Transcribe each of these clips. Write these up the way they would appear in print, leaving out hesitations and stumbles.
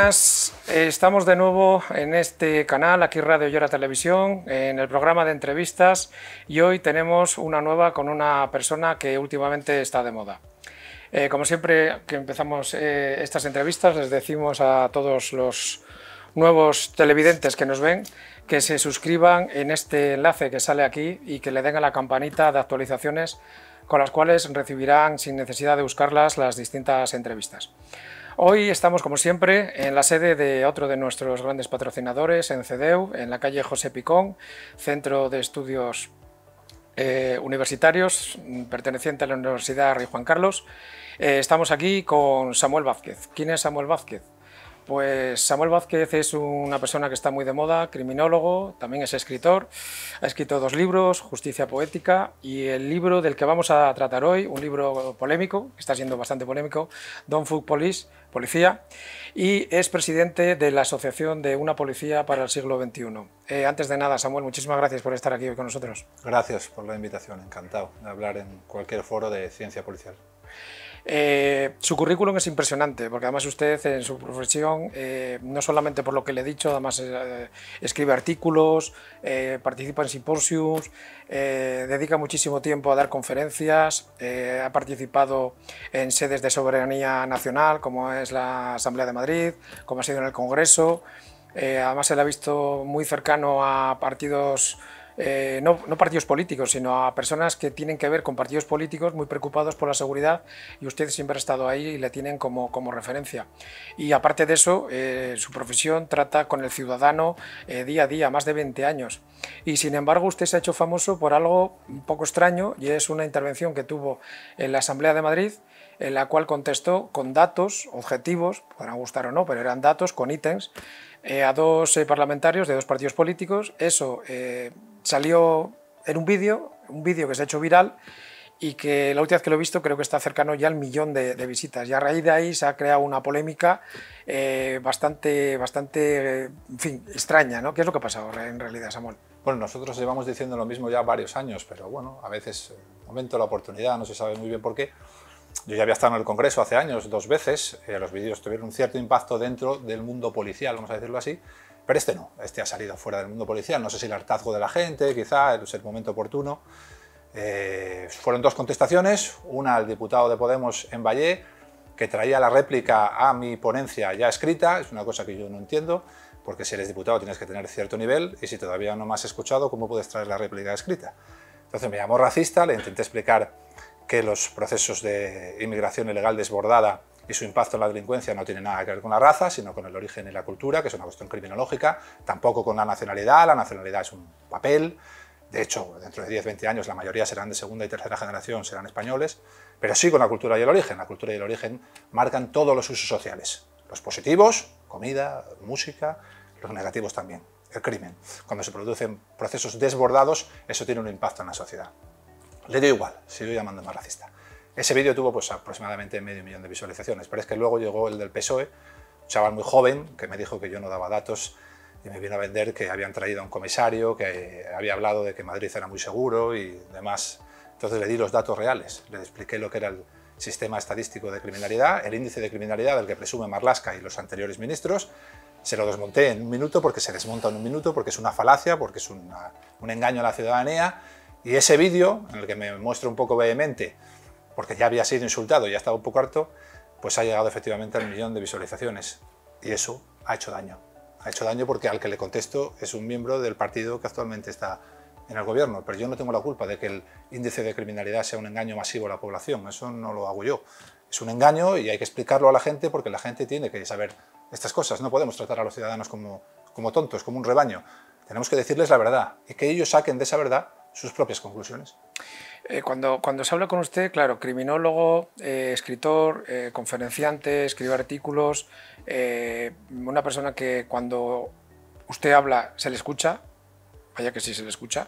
buenas. Estamos de nuevo en este canal, aquí Radio Llora Televisión, en el programa de entrevistas, y hoy tenemos una nueva con una persona que últimamente está de moda. Como siempre que empezamos estas entrevistas, les decimos a todos los nuevos televidentes que nos ven que se suscriban en este enlace que sale aquí y que le den a la campanita de actualizaciones con las cuales recibirán sin necesidad de buscarlas las distintas entrevistas. Hoy estamos, como siempre, en la sede de otro de nuestros grandes patrocinadores, en CEDEU, en la calle José Picón, Centro de Estudios Universitarios, perteneciente a la Universidad Rey Juan Carlos. Estamos aquí con Samuel Vázquez. ¿Quién es Samuel Vázquez? Pues Samuel Vázquez es una persona que está muy de moda, criminólogo, también es escritor, ha escrito 2 libros, Justicia Poética, y el libro del que vamos a tratar hoy, un libro polémico, que está siendo bastante polémico, Don't Fuck Police, Policía, y es presidente de la Asociación de una Policía para el Siglo XXI. Antes de nada, Samuel, muchísimas gracias por estar aquí hoy con nosotros. Gracias por la invitación, encantado de hablar en cualquier foro de ciencia policial. Su currículum es impresionante, porque además usted en su profesión, no solamente por lo que le he dicho, además escribe artículos, participa en simposios, dedica muchísimo tiempo a dar conferencias, ha participado en sedes de soberanía nacional, como es la Asamblea de Madrid, como ha sido en el Congreso. Además se le ha visto muy cercano a partidos, no partidos políticos, sino a personas que tienen que ver con partidos políticos, muy preocupados por la seguridad, y usted siempre ha estado ahí y le tienen como referencia. Y aparte de eso, su profesión trata con el ciudadano día a día, más de 20 años. Y sin embargo usted se ha hecho famoso por algo un poco extraño, y es una intervención que tuvo en la Asamblea de Madrid, en la cual contestó con datos objetivos, podrán gustar o no, pero eran datos con ítems, a 2 parlamentarios de 2 partidos políticos. Eso salió en un vídeo que se ha hecho viral y que la última vez que lo he visto creo que está cercano ya al 1.000.000 de visitas, y a raíz de ahí se ha creado una polémica bastante en fin, extraña, ¿no? ¿Qué es lo que ha pasado en realidad, Samuel? Bueno, nosotros llevamos diciendo lo mismo ya varios años, pero bueno, a veces el momento, la oportunidad, no se sabe muy bien por qué. Yo ya había estado en el Congreso hace años, 2 veces, los vídeos tuvieron un cierto impacto dentro del mundo policial, vamos a decirlo así, pero este no, este ha salido fuera del mundo policial, no sé si el hartazgo de la gente, quizá, es el momento oportuno. Fueron 2 contestaciones, una al diputado de Podemos en Vallé, que traía la réplica a mi ponencia ya escrita, es una cosa que yo no entiendo, porque si eres diputado tienes que tener cierto nivel, y si todavía no me has escuchado, ¿cómo puedes traer la réplica escrita? Entonces me llamó racista, le intenté explicar que los procesos de inmigración ilegal desbordada y su impacto en la delincuencia no tienen nada que ver con la raza, sino con el origen y la cultura, que es una cuestión criminológica, tampoco con la nacionalidad es un papel. De hecho, dentro de 10-20 años la mayoría serán de segunda y tercera generación, serán españoles, pero sí con la cultura y el origen. La cultura y el origen marcan todos los usos sociales, los positivos, comida, música, los negativos también, el crimen. Cuando se producen procesos desbordados, eso tiene un impacto en la sociedad. Le dio igual, sigo llamándome racista. Ese vídeo tuvo pues aproximadamente 500.000 de visualizaciones, pero es que luego llegó el del PSOE, un chaval muy joven que me dijo que yo no daba datos y me vino a vender que habían traído a un comisario, que había hablado de que Madrid era muy seguro y demás. Entonces le di los datos reales, le expliqué lo que era el sistema estadístico de criminalidad, el índice de criminalidad del que presume Marlaska y los anteriores ministros. Se lo desmonté en 1 minuto, porque se desmonta en 1 minuto, porque es una falacia, porque es un engaño a la ciudadanía. Y ese vídeo, en el que me muestro un poco vehemente, porque ya había sido insultado y ya estaba un poco harto, pues ha llegado efectivamente al 1.000.000 de visualizaciones. Y eso ha hecho daño. Ha hecho daño porque al que le contesto es un miembro del partido que actualmente está en el gobierno. Pero yo no tengo la culpa de que el índice de criminalidad sea un engaño masivo a la población. Eso no lo hago yo. Es un engaño y hay que explicarlo a la gente, porque la gente tiene que saber estas cosas. No podemos tratar a los ciudadanos como tontos, como un rebaño. Tenemos que decirles la verdad y que ellos saquen de esa verdad sus propias conclusiones. Cuando se habla con usted, claro, criminólogo, escritor, conferenciante, escribe artículos, una persona que cuando usted habla se le escucha, vaya que sí se le escucha.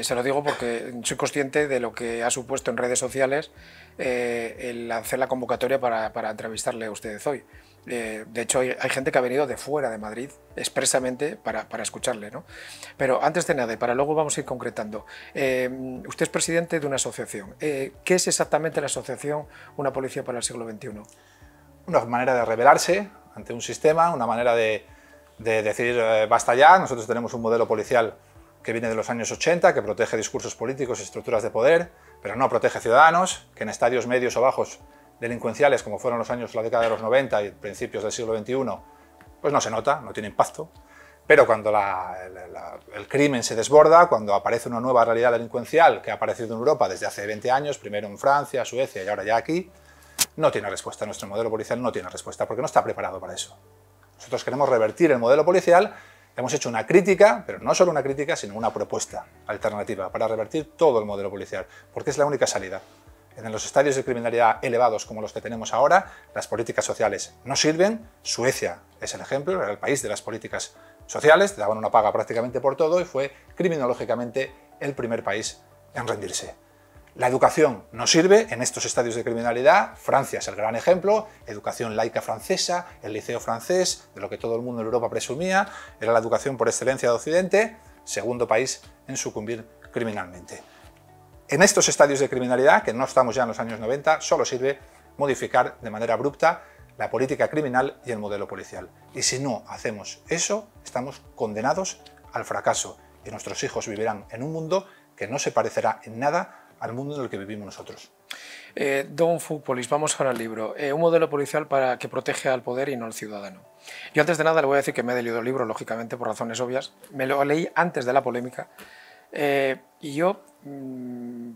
Se lo digo porque soy consciente de lo que ha supuesto en redes sociales el hacer la convocatoria para entrevistarle a ustedes hoy. De hecho, hay gente que ha venido de fuera de Madrid expresamente para escucharle, ¿no? Pero antes de nada, y para luego vamos a ir concretando, usted es presidente de una asociación. ¿Qué es exactamente la asociación Una Policía para el Siglo XXI? Una manera de rebelarse ante un sistema, una manera de decir basta ya. Nosotros tenemos un modelo policial que viene de los años 80, que protege discursos políticos y estructuras de poder, pero no protege ciudadanos, que en estadios medios o bajos delincuenciales, como fueron la década de los 90 y principios del siglo XXI, pues no se nota, no tiene impacto. Pero cuando el crimen se desborda, cuando aparece una nueva realidad delincuencial que ha aparecido en Europa desde hace 20 años, primero en Francia, Suecia y ahora ya aquí, no tiene respuesta. Nuestro modelo policial no tiene respuesta porque no está preparado para eso. Nosotros queremos revertir el modelo policial, hemos hecho una crítica, pero no solo una crítica, sino una propuesta alternativa para revertir todo el modelo policial, porque es la única salida. En los estadios de criminalidad elevados como los que tenemos ahora, las políticas sociales no sirven. Suecia es el ejemplo, era el país de las políticas sociales, te daban una paga prácticamente por todo y fue criminológicamente el primer país en rendirse. La educación no sirve en estos estadios de criminalidad. Francia es el gran ejemplo, educación laica francesa, el liceo francés, de lo que todo el mundo en Europa presumía, era la educación por excelencia de Occidente, segundo país en sucumbir criminalmente. En estos estadios de criminalidad, que no estamos ya en los años 90, solo sirve modificar de manera abrupta la política criminal y el modelo policial. Y si no hacemos eso, estamos condenados al fracaso y nuestros hijos vivirán en un mundo que no se parecerá en nada al mundo en el que vivimos nosotros. Don't Fuck Police, vamos ahora al libro. Un modelo policial para que protege al poder y no al ciudadano. Yo antes de nada le voy a decir que me he leído el libro, lógicamente, por razones obvias. Me lo leí antes de la polémica. Y yo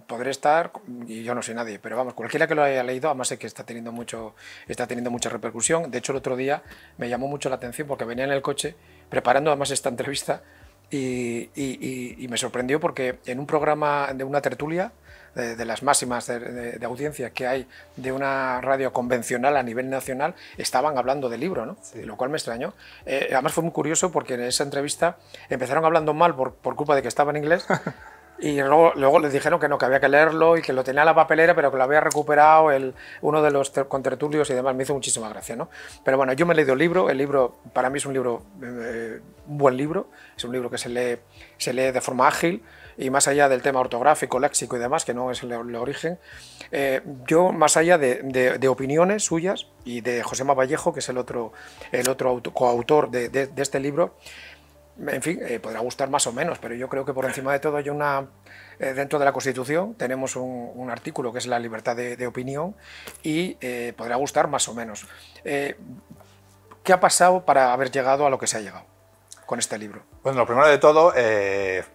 podré estar, y yo no soy nadie, pero vamos, cualquiera que lo haya leído, además sé que está teniendo mucha repercusión. De hecho, el otro día me llamó mucho la atención porque venía en el coche preparando además esta entrevista y me sorprendió porque en un programa de una tertulia de las máximas de audiencia que hay de una radio convencional a nivel nacional, estaban hablando del libro, ¿no? Sí. Lo cual me extrañó. Además fue muy curioso porque en esa entrevista empezaron hablando mal por culpa de que estaba en inglés y luego les dijeron que no, que había que leerlo y que lo tenía en la papelera, pero que lo había recuperado uno de los contertulios y demás. Me hizo muchísima gracia, ¿no? Pero bueno, yo me he leído el libro para mí es un libro, un buen libro, es un libro que se lee de forma ágil, y más allá del tema ortográfico, léxico y demás, que no es el origen, yo más allá de opiniones suyas y de Josema Vallejo, que es el otro coautor de este libro, en fin, podrá gustar más o menos, pero yo creo que por encima de todo hay dentro de la Constitución tenemos un artículo que es la libertad de opinión y podrá gustar más o menos. ¿Qué ha pasado para haber llegado a lo que se ha llegado con este libro? Bueno, lo primero de todo,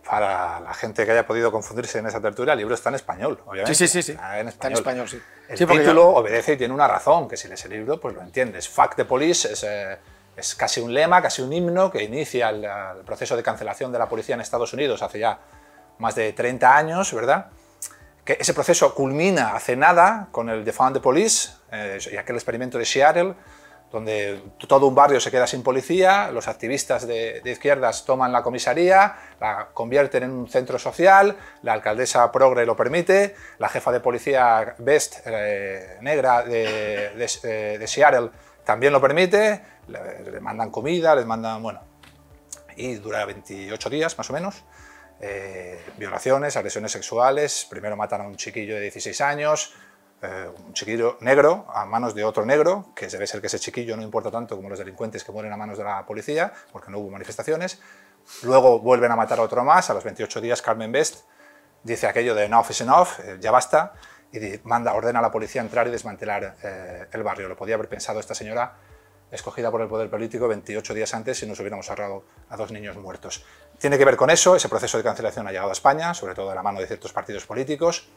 para la gente que haya podido confundirse en esa tertulia, el libro está en español, obviamente. Sí. Está en español, sí. El título obedece y tiene una razón, que si lees el libro, pues lo entiendes. Fuck the police es casi un lema, casi un himno que inicia el proceso de cancelación de la policía en Estados Unidos hace ya más de 30 años, ¿verdad? Que ese proceso culmina hace nada con el Defund the Police y aquel experimento de Seattle, donde todo un barrio se queda sin policía, los activistas de izquierdas toman la comisaría, la convierten en un centro social, la alcaldesa progre lo permite, la jefa de policía Best, negra de Seattle, también lo permite, le mandan comida, les mandan, bueno, y dura 28 días más o menos, violaciones, agresiones sexuales, primero matan a un chiquillo de 16 años, un chiquillo negro a manos de otro negro, que debe ser que ese chiquillo no importa tanto como los delincuentes que mueren a manos de la policía, porque no hubo manifestaciones. Luego vuelven a matar a otro más, a los 28 días Carmen Best dice aquello de enough is enough, ya basta, y ordena a la policía entrar y desmantelar el barrio. Lo podía haber pensado esta señora escogida por el poder político 28 días antes si nos hubiéramos ahorrado a 2 niños muertos. Tiene que ver con eso, ese proceso de cancelación ha llegado a España, sobre todo de la mano de ciertos partidos políticos.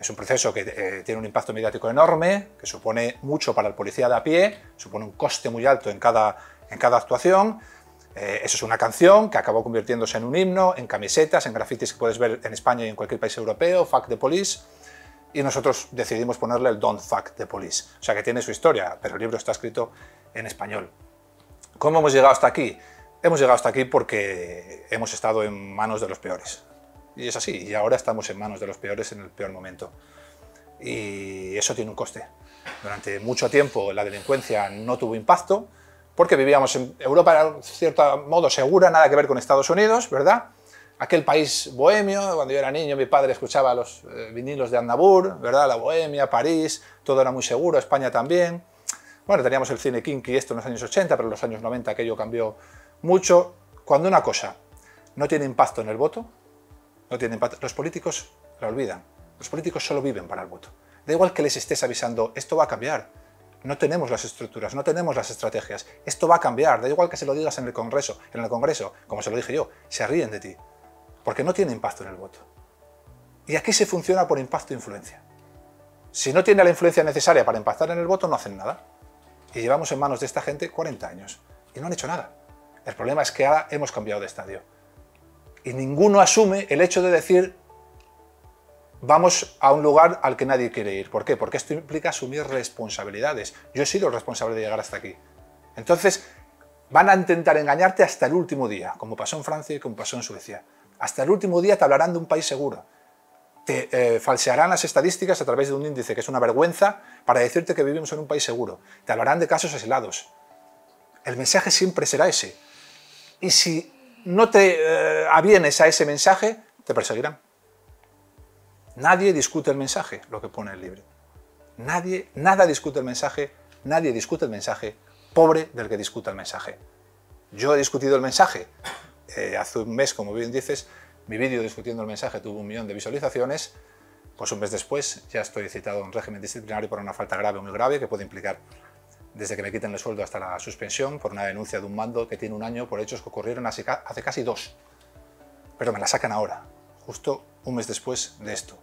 Es un proceso que tiene un impacto mediático enorme, que supone mucho para el policía de a pie, supone un coste muy alto en cada actuación. Eso es una canción que acabó convirtiéndose en un himno, en camisetas, en grafitis que puedes ver en España y en cualquier país europeo, Fuck the Police, y nosotros decidimos ponerle el Don't Fuck the Police. O sea que tiene su historia, pero el libro está escrito en español. ¿Cómo hemos llegado hasta aquí? Hemos llegado hasta aquí porque hemos estado en manos de los peores. Y es así, y ahora estamos en manos de los peores en el peor momento. Y eso tiene un coste. Durante mucho tiempo la delincuencia no tuvo impacto, porque vivíamos en Europa, era de cierto modo segura, nada que ver con Estados Unidos, ¿verdad? Aquel país bohemio, cuando yo era niño mi padre escuchaba los vinilos de Aznavour, ¿verdad? La Bohemia, París, todo era muy seguro, España también. Bueno, teníamos el cine kinky, esto en los años 80, pero en los años 90 aquello cambió mucho. Cuando una cosa no tiene impacto en el voto, no tiene impacto, los políticos la olvidan. Los políticos solo viven para el voto. Da igual que les estés avisando, esto va a cambiar. No tenemos las estructuras, no tenemos las estrategias. Esto va a cambiar. Da igual que se lo digas en el Congreso, como se lo dije yo, se ríen de ti. Porque no tiene impacto en el voto. Y aquí se funciona por impacto e influencia. Si no tiene la influencia necesaria para impactar en el voto, no hacen nada. Y llevamos en manos de esta gente 40 años. Y no han hecho nada. El problema es que ahora hemos cambiado de estadio. Y ninguno asume el hecho de decir vamos a un lugar al que nadie quiere ir. ¿Por qué? Porque esto implica asumir responsabilidades. Yo he sido el responsable de llegar hasta aquí. Entonces, van a intentar engañarte hasta el último día, como pasó en Francia y como pasó en Suecia. Hasta el último día te hablarán de un país seguro. Te falsearán las estadísticas a través de un índice que es una vergüenza para decirte que vivimos en un país seguro. Te hablarán de casos aislados. El mensaje siempre será ese. Y si no te avienes a ese mensaje, te perseguirán. Nadie discute el mensaje, lo que pone el libro. Nada discute el mensaje, nadie discute el mensaje, pobre del que discuta el mensaje. Yo he discutido el mensaje. Hace un mes, como bien dices, mi vídeo discutiendo el mensaje tuvo 1 millón de visualizaciones. Pues un mes después ya estoy citado en régimen disciplinario por una falta grave o muy grave que puede implicar desde que me quiten el sueldo hasta la suspensión por una denuncia de un mando que tiene 1 año por hechos que ocurrieron hace casi 2. Pero me la sacan ahora, justo un mes después de esto.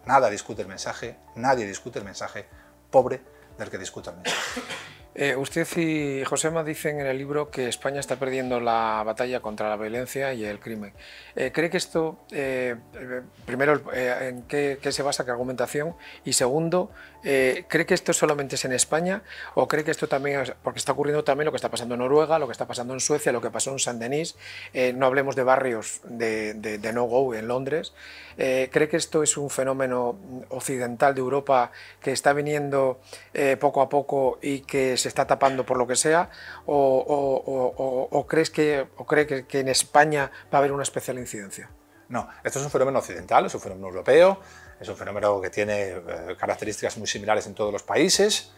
Nada discute el mensaje, nadie discute el mensaje, pobre del que discuta el mensaje. Usted y Josema dicen en el libro que España está perdiendo la batalla contra la violencia y el crimen. ¿Cree que esto, primero, en qué se basa, qué argumentación? Y segundo, ¿cree que esto solamente es en España o cree que esto también, porque está ocurriendo también lo que está pasando en Noruega, lo que está pasando en Suecia, lo que pasó en Saint-Denis, no hablemos de barrios de no-go en Londres? ¿Cree que esto es un fenómeno occidental de Europa que está viniendo poco a poco y que se está tapando por lo que sea, o cree que en España va a haber una especial incidencia? No, esto es un fenómeno occidental, es un fenómeno europeo, es un fenómeno que tiene características muy similares en todos los países,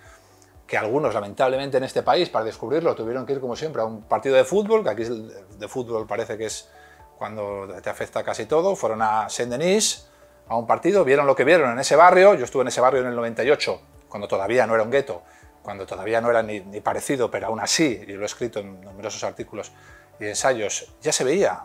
que algunos lamentablemente en este país para descubrirlo tuvieron que ir como siempre a un partido de fútbol, que aquí de fútbol parece que es cuando te afecta casi todo. Fueron a Saint-Denis a un partido, vieron lo que vieron en ese barrio. Yo estuve en ese barrio en el 98, cuando todavía no era un gueto, cuando todavía no era ni parecido, pero aún así, y lo he escrito en numerosos artículos y ensayos, ya se veía.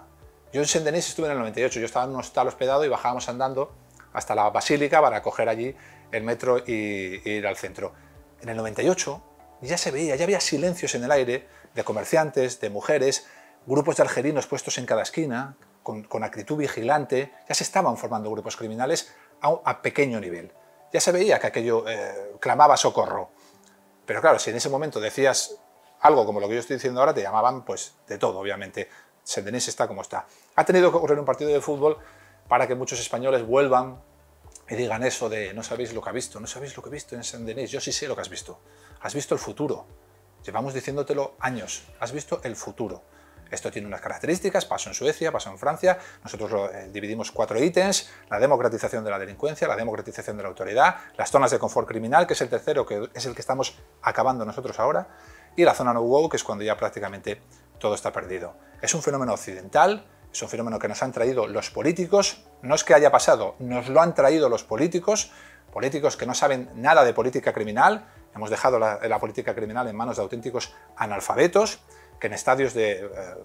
Yo en Saint-Denis estuve en el 98, yo estaba en un hostal hospedado y bajábamos andando hasta la Basílica para coger allí el metro y ir al centro. En el 98 ya se veía, ya había silencios en el aire de comerciantes, de mujeres, grupos de algerinos puestos en cada esquina, con actitud vigilante. Ya se estaban formando grupos criminales a pequeño nivel. Ya se veía que aquello clamaba socorro. Pero claro, si en ese momento decías algo como lo que yo estoy diciendo ahora, te llamaban pues de todo, obviamente. Saint-Denis está como está. Ha tenido que ocurrir un partido de fútbol para que muchos españoles vuelvan y digan eso de no sabéis lo que ha visto, no sabéis lo que he visto en Saint-Denis. Yo sí sé lo que has visto. Has visto el futuro. Llevamos diciéndotelo años. Has visto el futuro. Esto tiene unas características, pasó en Suecia, pasó en Francia, nosotros lo dividimos 4 ítems: la democratización de la delincuencia, la democratización de la autoridad, las zonas de confort criminal, que es el tercero, que es el que estamos acabando nosotros ahora, y la zona no-go, que es cuando ya prácticamente todo está perdido. Es un fenómeno occidental, es un fenómeno que nos han traído los políticos, no es que haya pasado, nos lo han traído los políticos que no saben nada de política criminal. Hemos dejado la política criminal en manos de auténticos analfabetos, que en estadios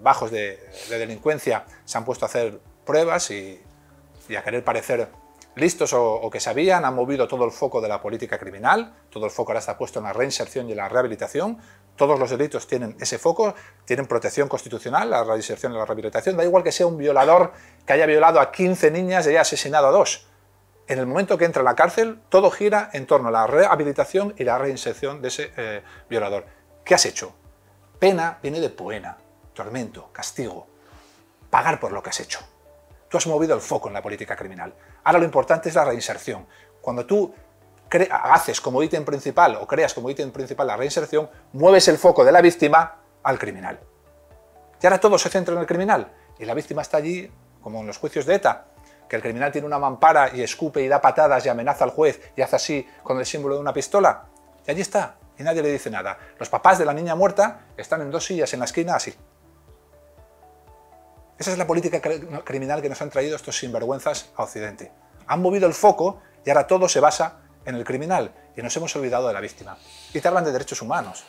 bajos de delincuencia se han puesto a hacer pruebas y a querer parecer listos o que sabían. Han movido todo el foco de la política criminal, todo el foco ahora está puesto en la reinserción y la rehabilitación. Todos los delitos tienen ese foco, tienen protección constitucional, la reinserción y la rehabilitación. Da igual que sea un violador que haya violado a 15 niñas y haya asesinado a 2. En el momento que entra a la cárcel, todo gira en torno a la rehabilitación y la reinserción de ese violador. ¿Qué has hecho? Pena viene de poena, tormento, castigo, pagar por lo que has hecho. Tú has movido el foco en la política criminal. Ahora lo importante es la reinserción. Cuando tú haces como ítem principal o creas como ítem principal la reinserción, mueves el foco de la víctima al criminal. Y ahora todo se centra en el criminal y la víctima está allí, como en los juicios de ETA, que el criminal tiene una mampara y escupe y da patadas y amenaza al juez y hace así con el símbolo de una pistola. Y allí está, y nadie le dice nada. Los papás de la niña muerta están en 2 sillas en la esquina así. Esa es la política criminal que nos han traído estos sinvergüenzas a Occidente. Han movido el foco y ahora todo se basa en el criminal y nos hemos olvidado de la víctima. Y te hablan de derechos humanos,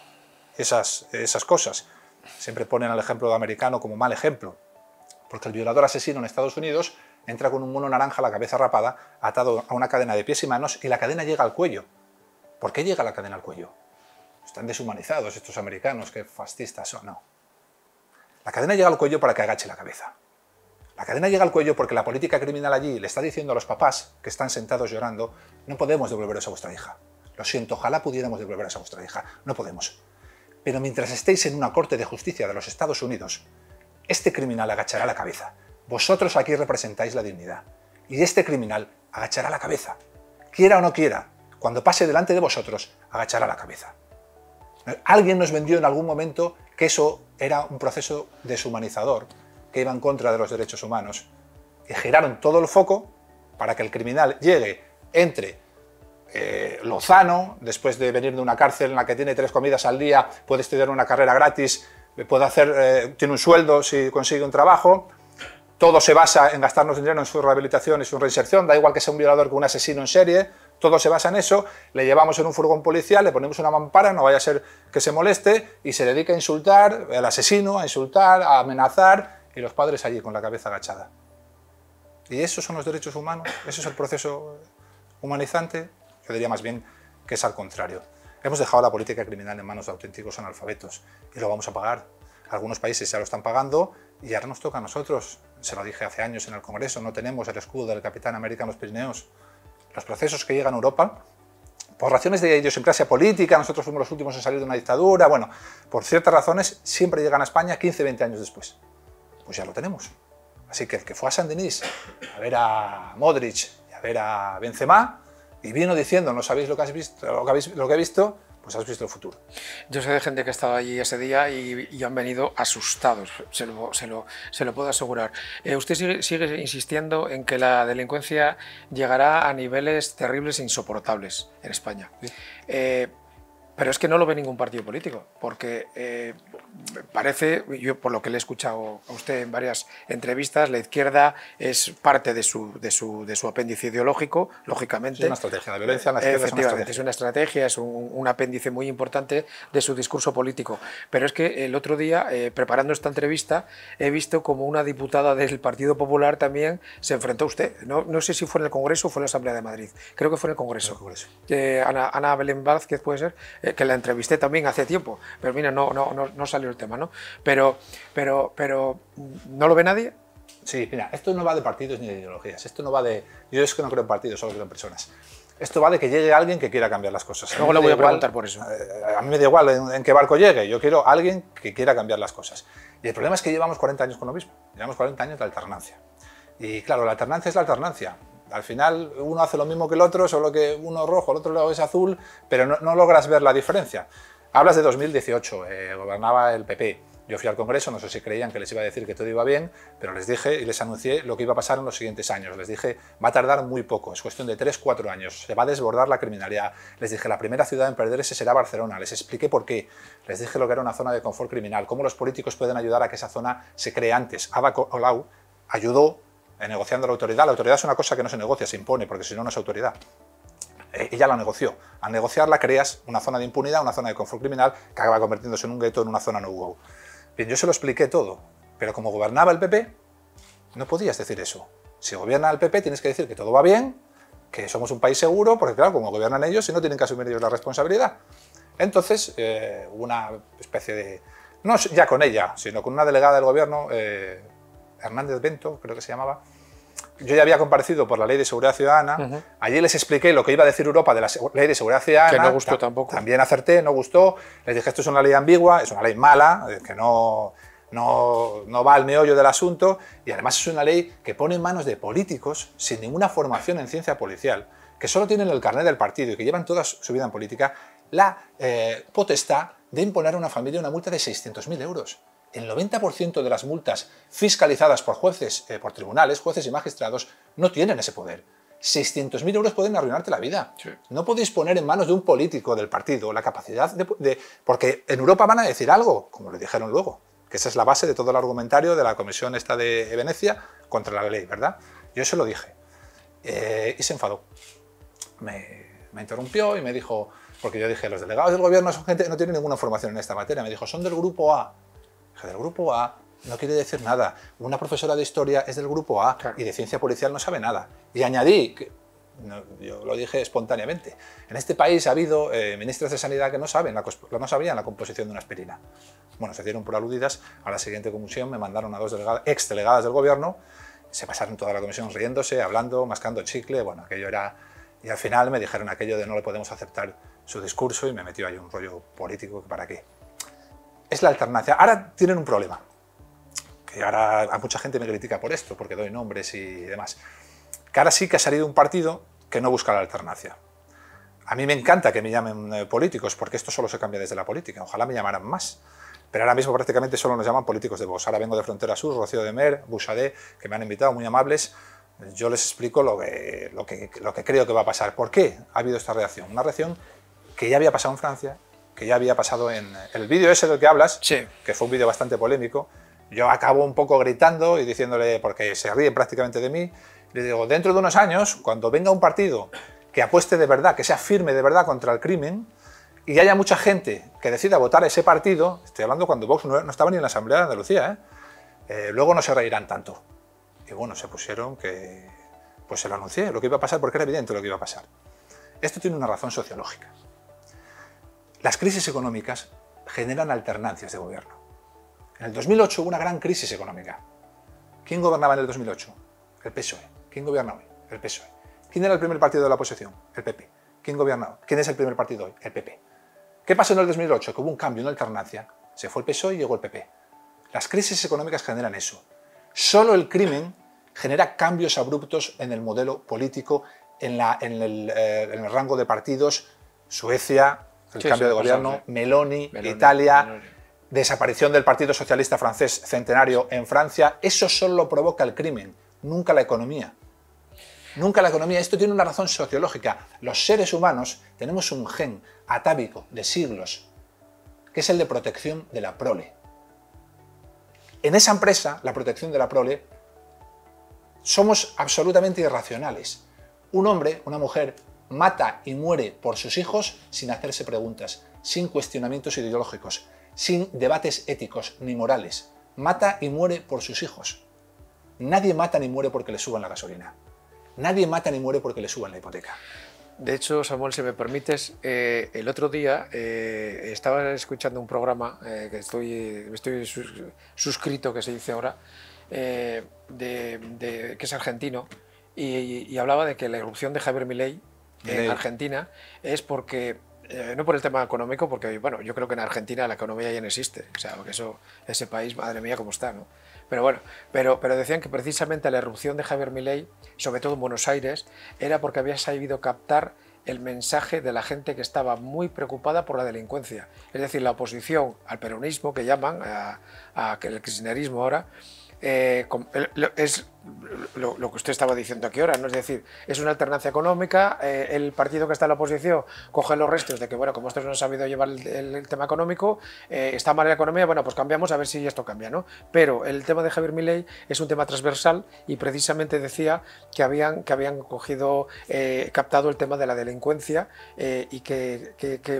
esas cosas. Siempre ponen al ejemplo americano como mal ejemplo, porque el violador asesino en Estados Unidos entra con un mono naranja a la cabeza rapada, atado a una cadena de pies y manos, y la cadena llega al cuello. ¿Por qué llega la cadena al cuello? Están deshumanizados estos americanos, qué fascistas son, no. La cadena llega al cuello para que agache la cabeza. La cadena llega al cuello porque la política criminal allí le está diciendo a los papás que están sentados llorando: no podemos devolveros a vuestra hija. Lo siento, ojalá pudiéramos devolveros a vuestra hija. No podemos. Pero mientras estéis en una corte de justicia de los Estados Unidos, este criminal agachará la cabeza. Vosotros aquí representáis la dignidad. Y este criminal agachará la cabeza. Quiera o no quiera, cuando pase delante de vosotros, agachará la cabeza. Alguien nos vendió en algún momento que eso era un proceso deshumanizador, que iba en contra de los derechos humanos. Y giraron todo el foco para que el criminal llegue, entre Lozano, después de venir de una cárcel en la que tiene 3 comidas al día, puede estudiar una carrera gratis, tiene un sueldo si consigue un trabajo. Todo se basa en gastarnos dinero en su rehabilitación y su reinserción, da igual que sea un violador que un asesino en serie, todo se basa en eso. Le llevamos en un furgón policial, le ponemos una mampara, no vaya a ser que se moleste, y se dedica a insultar al asesino, a insultar, a amenazar, y los padres allí con la cabeza agachada. ¿Y esos son los derechos humanos? ¿Eso es el proceso humanizante? Yo diría más bien que es al contrario. Hemos dejado la política criminal en manos de auténticos analfabetos y lo vamos a pagar. Algunos países ya lo están pagando y ahora nos toca a nosotros. Se lo dije hace años en el Congreso, no tenemos el escudo del Capitán América en los Pirineos. Los procesos que llegan a Europa, por razones de idiosincrasia política, nosotros fuimos los últimos en salir de una dictadura, bueno, por ciertas razones siempre llegan a España 15-20 años después. Pues ya lo tenemos. Así que el que fue a Saint-Denis a ver a Modric y a ver a Benzema y vino diciendo: no sabéis lo que he visto, pues has visto el futuro. Yo sé de gente que ha estado allí ese día y han venido asustados, se lo puedo asegurar. Usted sigue insistiendo en que la delincuencia llegará a niveles terribles e insoportables en España. Sí. Pero es que no lo ve ningún partido político, porque parece, yo por lo que le he escuchado a usted en varias entrevistas, la izquierda es parte de su apéndice ideológico, lógicamente. Es una estrategia, la violencia en la izquierda efectivamente, es una estrategia, es un apéndice muy importante de su discurso político. Pero es que el otro día, preparando esta entrevista, he visto como una diputada del Partido Popular también se enfrentó a usted. No sé si fue en el Congreso o fue en la Asamblea de Madrid. Creo que fue en el Congreso. Ana Belén Vázquez, puede ser, que la entrevisté también hace tiempo, pero mira, no salió el tema, ¿no? Pero ¿no lo ve nadie? Sí, mira, esto no va de partidos ni de ideologías, esto no va de... Yo es que no creo en partidos, solo creo en personas. Esto va de que llegue alguien que quiera cambiar las cosas. Luego le voy a preguntar por eso. A mí me da igual en qué barco llegue, yo quiero alguien que quiera cambiar las cosas. Y el problema es que llevamos 40 años con lo mismo, llevamos 40 años de alternancia. Y claro, la alternancia es la alternancia. Al final uno hace lo mismo que el otro, solo que uno es rojo, el otro lado es azul, pero no logras ver la diferencia. Hablas de 2018, gobernaba el PP. Yo fui al Congreso, no sé si creían que les iba a decir que todo iba bien, pero les dije y les anuncié lo que iba a pasar en los siguientes años. Les dije, va a tardar muy poco, es cuestión de 3-4 años, se va a desbordar la criminalidad. Les dije, la primera ciudad en perder ese será Barcelona. Les expliqué por qué. Les dije lo que era una zona de confort criminal, cómo los políticos pueden ayudar a que esa zona se cree antes. Ada Colau ayudó negociando la autoridad. La autoridad es una cosa que no se negocia, se impone, porque si no, no es autoridad. Ella la negoció. Al negociarla creas una zona de impunidad, una zona de confort criminal que acaba convirtiéndose en un gueto, en una zona no-go. Bien, yo se lo expliqué todo, pero como gobernaba el PP, no podías decir eso. Si gobierna el PP tienes que decir que todo va bien, que somos un país seguro, porque claro, como gobiernan ellos, y no tienen que asumir ellos la responsabilidad. Entonces, una especie de... No ya con ella, sino con una delegada del gobierno, Hernández Bento, creo que se llamaba. Yo ya había comparecido por la Ley de Seguridad Ciudadana. Allí les expliqué lo que iba a decir Europa de la Ley de Seguridad Ciudadana. Que no gustó tampoco. También acerté, no gustó. Les dije, esto es una ley ambigua, es una ley mala, que no va al meollo del asunto, y además es una ley que pone en manos de políticos sin ninguna formación en ciencia policial, que solo tienen el carnet del partido y que llevan toda su vida en política, la potestad de imponer a una familia una multa de 600.000 euros. El 90% de las multas fiscalizadas por jueces, por tribunales, jueces y magistrados, no tienen ese poder. 600.000 euros pueden arruinarte la vida. Sí. No podéis poner en manos de un político del partido la capacidad porque en Europa van a decir algo, como le dijeron luego, que esa es la base de todo el argumentario de la comisión esta de Venecia contra la ley, ¿verdad? Yo se lo dije. Y se enfadó. Me interrumpió y me dijo, porque yo dije, los delegados del gobierno son gente que no tiene ninguna formación en esta materia. Me dijo, son del grupo A. Dije, del grupo A no quiere decir nada. Una profesora de historia es del grupo A, claro, y de ciencia policial no sabe nada. Y añadí, que, no, yo lo dije espontáneamente, en este país ha habido ministros de sanidad que no sabían la composición de una aspirina. Bueno, se dieron por aludidas. A la siguiente comisión me mandaron a 2 ex delegadas del gobierno. Se pasaron toda la comisión riéndose, hablando, mascando chicle. Bueno, aquello era... Y al final me dijeron aquello de no le podemos aceptar su discurso y me metió ahí un rollo político que para qué. Es la alternancia. Ahora tienen un problema. Que ahora a mucha gente me critica por esto, porque doy nombres y demás. Que ahora sí que ha salido un partido que no busca la alternancia. A mí me encanta que me llamen políticos, porque esto solo se cambia desde la política. Ojalá me llamaran más. Pero ahora mismo prácticamente solo nos llaman políticos de Vox. Ahora vengo de Frontera Sur, Rocío de Mer, Buxadé, que me han invitado, muy amables. Yo les explico lo que creo que va a pasar. ¿Por qué ha habido esta reacción? Una reacción que ya había pasado en Francia, que ya había pasado en el vídeo ese del que hablas, sí, que fue un vídeo bastante polémico. Yo acabo un poco gritando y diciéndole, porque se ríen prácticamente de mí, le digo, dentro de unos años, cuando venga un partido que apueste de verdad, que sea firme de verdad contra el crimen, y haya mucha gente que decida votar a ese partido, estoy hablando cuando Vox no estaba ni en la Asamblea de Andalucía, luego no se reirán tanto. Y bueno, se pusieron que... Pues se lo anuncié, lo que iba a pasar, porque era evidente lo que iba a pasar. Esto tiene una razón sociológica. Las crisis económicas generan alternancias de gobierno. En el 2008 hubo una gran crisis económica. ¿Quién gobernaba en el 2008? El PSOE. ¿Quién gobierna hoy? El PSOE. ¿Quién era el primer partido de la oposición? El PP. ¿Quién gobierna hoy? ¿Quién es el primer partido hoy? El PP. ¿Qué pasó en el 2008? Que hubo un cambio, una alternancia. Se fue el PSOE y llegó el PP. Las crisis económicas generan eso. Solo el crimen genera cambios abruptos en el modelo político, en el rango de partidos. Suecia, el cambio de gobierno, Meloni, Italia, desaparición del Partido Socialista Francés centenario en Francia. Eso solo provoca el crimen, nunca la economía. Nunca la economía. Esto tiene una razón sociológica. Los seres humanos tenemos un gen atávico de siglos, que es el de protección de la prole. En esa empresa, la protección de la prole, somos absolutamente irracionales. Un hombre, una mujer, mata y muere por sus hijos sin hacerse preguntas, sin cuestionamientos ideológicos, sin debates éticos ni morales. Mata y muere por sus hijos. Nadie mata ni muere porque le suban la gasolina. Nadie mata ni muere porque le suban la hipoteca. De hecho, Samuel, si me permites, el otro día estaba escuchando un programa que estoy suscrito, que se dice ahora, que es argentino, y hablaba de que la irrupción de Javier Milei en Argentina es porque, no por el tema económico, porque bueno, yo creo que en Argentina la economía ya no existe, o sea, porque ese país, madre mía, cómo está, ¿no? Pero bueno, pero decían que precisamente la irrupción de Javier Milei, sobre todo en Buenos Aires, era porque había sabido captar el mensaje de la gente que estaba muy preocupada por la delincuencia. Es decir, la oposición al peronismo, que llaman, el kirchnerismo ahora, es lo que usted estaba diciendo aquí ahora, ¿no? Es decir, es una alternancia económica, el partido que está en la oposición coge los restos de que, bueno, como estos no han sabido llevar el tema económico, está mal la economía, bueno, pues cambiamos a ver si esto cambia, ¿no? Pero el tema de Javier Milei es un tema transversal y precisamente decía que habían captado el tema de la delincuencia y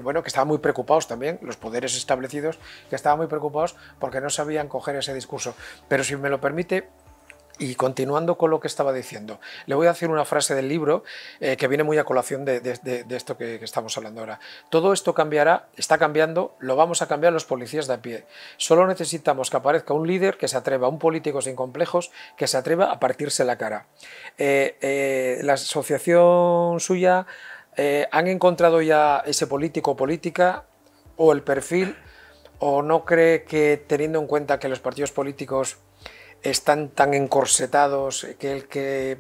bueno, que estaban muy preocupados también, los poderes establecidos, que estaban muy preocupados porque no sabían coger ese discurso. Pero si me lo permite, y continuando con lo que estaba diciendo, le voy a decir una frase del libro que viene muy a colación de esto que estamos hablando ahora. Todo esto cambiará, está cambiando, lo vamos a cambiar los policías de a pie. Solo necesitamos que aparezca un líder que se atreva, un político sin complejos, que se atreva a partirse la cara. La asociación suya, ¿han encontrado ya ese político o política o el perfil, o no cree que, teniendo en cuenta que los partidos políticos están tan encorsetados, que el que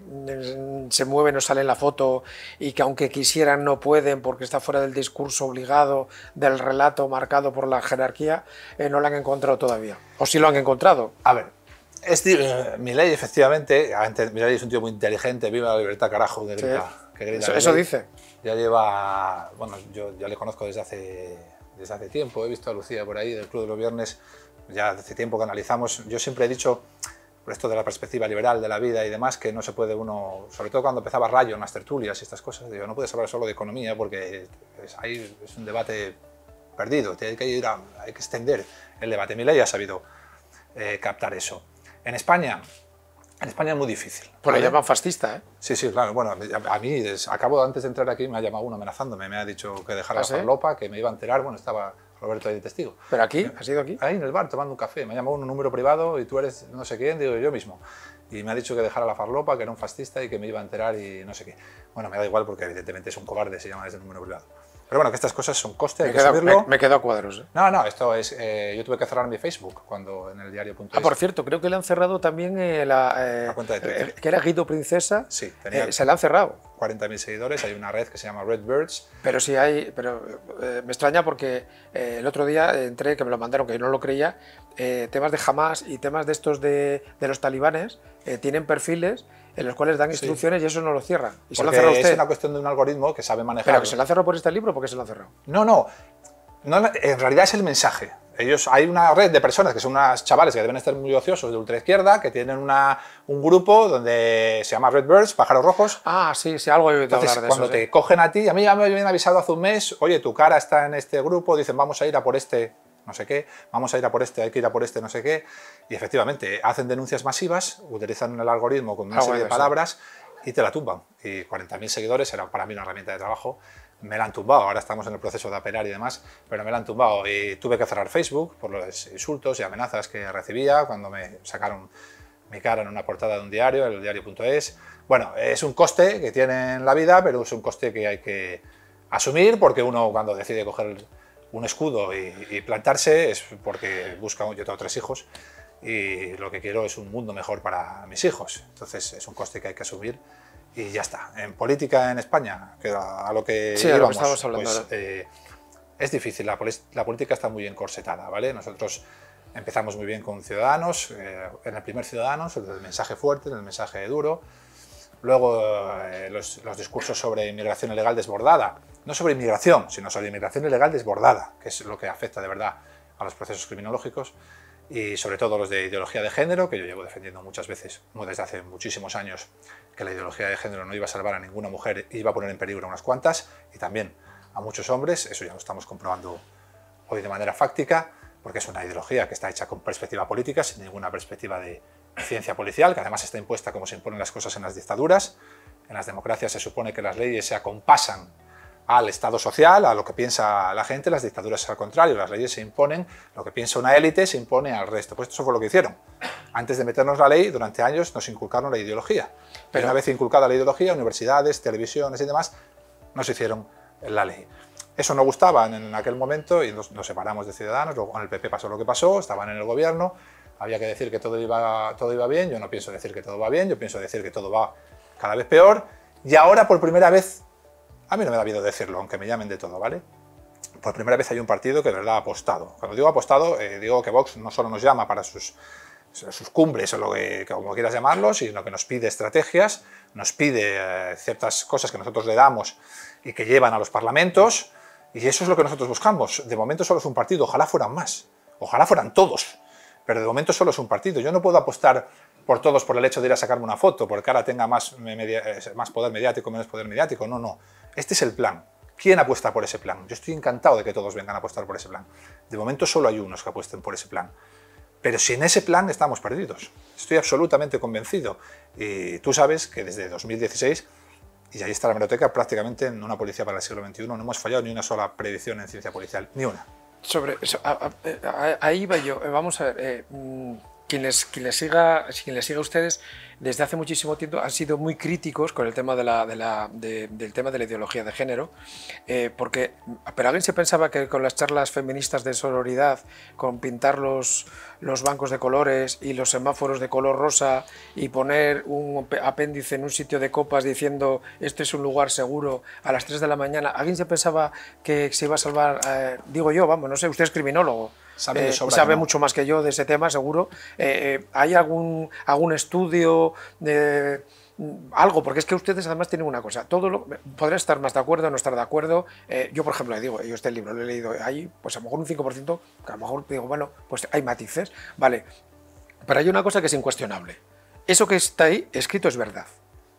se mueve no sale en la foto y que aunque quisieran no pueden porque está fuera del discurso obligado, del relato marcado por la jerarquía, no lo han encontrado todavía? ¿O sí lo han encontrado? A ver, Milei, efectivamente, Milei es un tío muy inteligente, viva la libertad, carajo, que grita, Sí. que grita Eso dice. Ya lleva, bueno, yo ya le conozco desde hace tiempo, he visto a Lucía por ahí del Club de los Viernes, ya hace tiempo que analizamos. Yo siempre he dicho, por esto de la perspectiva liberal de la vida y demás, que no se puede uno, sobre todo cuando empezaba Rayo en las tertulias y estas cosas, digo, no puedes hablar solo de economía porque ahí es un debate perdido, hay que extender el debate. Milei ha sabido captar eso. En España es muy difícil. Pues ¿vale? le llaman fascista, ¿eh? Sí, sí, claro. Bueno, a mí, acabo antes de entrar aquí, me ha llamado uno amenazándome, me ha dicho que dejara la farlopa, que me iba a enterar, bueno, estaba Roberto ahí de testigo. ¿Pero aquí? ¿Has ido aquí? Ahí en el bar, tomando un café, me ha llamado un número privado y tú eres no sé quién, digo yo mismo. Y me ha dicho que dejara la farlopa, que era un fascista y que me iba a enterar y no sé qué. Bueno, me da igual porque evidentemente es un cobarde, se llama desde el número privado. Pero bueno, que estas cosas son coste, hay que subirlo. Me quedo a cuadros. No, esto es... yo tuve que cerrar mi Facebook cuando en el diario.es. Ah, por cierto, creo que le han cerrado también la cuenta de Twitter. Que era Guido Princesa. Sí, se la han cerrado. 40.000 seguidores, hay una red que se llama Redbirds. Pero sí hay... Pero me extraña porque el otro día entré, que me lo mandaron, que yo no lo creía, temas de Hamas y temas de estos de los talibanes tienen perfiles en los cuales dan instrucciones y eso no lo cierran. Y se lo han cerrado a usted. Es una cuestión de un algoritmo que sabe manejar. ¿Pero que se lo han cerrado por este libro o por qué se lo han cerrado? No, en realidad es el mensaje. Hay una red de personas que son unos chavales que deben estar muy ociosos de ultraizquierda, que tienen un grupo donde se llama Redbirds, pájaros rojos. Ah, sí, algo he oído hablar de eso. Cuando te cogen a ti, a mí ya me habían avisado hace un mes, oye, tu cara está en este grupo, dicen vamos a ir a por este no sé qué, vamos a ir a por este, hay que ir a por este no sé qué, y efectivamente hacen denuncias masivas, utilizan el algoritmo con una serie de palabras y te la tumban. Y 40.000 seguidores era para mí una herramienta de trabajo. Me la han tumbado, ahora estamos en el proceso de apelar y demás, pero me la han tumbado y tuve que cerrar Facebook por los insultos y amenazas que recibía cuando me sacaron mi cara en una portada de un diario, el diario.es. Bueno, es un coste que tiene en la vida, pero es un coste que hay que asumir porque uno cuando decide coger un escudo y plantarse es porque busca, yo tengo 3 hijos y lo que quiero es un mundo mejor para mis hijos, entonces es un coste que hay que asumir. Y ya está. En política en España, que a lo que sí, íbamos, estamos hablando pues, es difícil, la política está muy encorsetada, ¿vale? Nosotros empezamos muy bien con Ciudadanos, en el primer Ciudadanos, el del mensaje fuerte, el mensaje duro, luego los discursos sobre inmigración ilegal desbordada, no sobre inmigración, sino sobre inmigración ilegal desbordada, que es lo que afecta de verdad a los procesos criminológicos, y sobre todo los de ideología de género, que yo llevo defendiendo muchas veces, desde hace muchísimos años, que la ideología de género no iba a salvar a ninguna mujer, iba a poner en peligro a unas cuantas, y también a muchos hombres, eso ya lo estamos comprobando hoy de manera fáctica, porque es una ideología que está hecha con perspectiva política, sin ninguna perspectiva de ciencia policial, que además está impuesta como se imponen las cosas en las dictaduras. En las democracias se supone que las leyes se acompasan al Estado social, a lo que piensa la gente, las dictaduras es al contrario, las leyes se imponen, lo que piensa una élite se impone al resto. Pues eso fue lo que hicieron. Antes de meternos la ley, durante años nos inculcaron la ideología. Pero una vez inculcada la ideología, universidades, televisiones y demás, nos hicieron la ley. Eso no gustaba en aquel momento y nos separamos de Ciudadanos, luego con el PP pasó lo que pasó, estaban en el gobierno, había que decir que todo iba bien, yo no pienso decir que todo va bien, yo pienso decir que todo va cada vez peor, y ahora por primera vez, a mí no me da miedo decirlo, aunque me llamen de todo, ¿vale? Por primera vez hay un partido que de verdad ha apostado. Cuando digo apostado, digo que Vox no solo nos llama para sus cumbres o lo que como quieras llamarlo, sino que nos pide estrategias, nos pide ciertas cosas que nosotros le damos y que llevan a los parlamentos, y eso es lo que nosotros buscamos. De momento solo es un partido, ojalá fueran más, ojalá fueran todos, pero de momento solo es un partido. Yo no puedo apostar por todos por el hecho de ir a sacarme una foto, porque ahora tenga más poder mediático, menos poder mediático, no. Este es el plan. ¿Quién apuesta por ese plan? Yo estoy encantado de que todos vengan a apostar por ese plan. De momento solo hay unos que apuesten por ese plan. Pero sin ese plan estamos perdidos. Estoy absolutamente convencido. Y tú sabes que desde 2016, y ahí está la hemeroteca, prácticamente en una policía para el siglo XXI no hemos fallado ni una sola predicción en ciencia policial, ni una. Sobre eso, ahí va yo. Vamos a ver. Quien les siga a ustedes desde hace muchísimo tiempo han sido muy críticos con el tema del tema de la ideología de género, pero alguien se pensaba que con las charlas feministas de sororidad, con pintar los bancos de colores y los semáforos de color rosa y poner un apéndice en un sitio de copas diciendo este es un lugar seguro a las 3 de la mañana, alguien se pensaba que se iba a salvar, digo yo, vamos, no sé, usted es criminólogo, Sabe de sobra sabe que no. mucho más que yo de ese tema, seguro. ¿Hay algún estudio de algo? Porque es que ustedes además tienen una cosa, podré estar más de acuerdo o no estar de acuerdo. Yo, por ejemplo, le digo, yo este libro lo he leído, hay pues a lo mejor un 5%, que a lo mejor digo, bueno, pues hay matices, vale, pero hay una cosa que es incuestionable. Eso que está ahí escrito es verdad.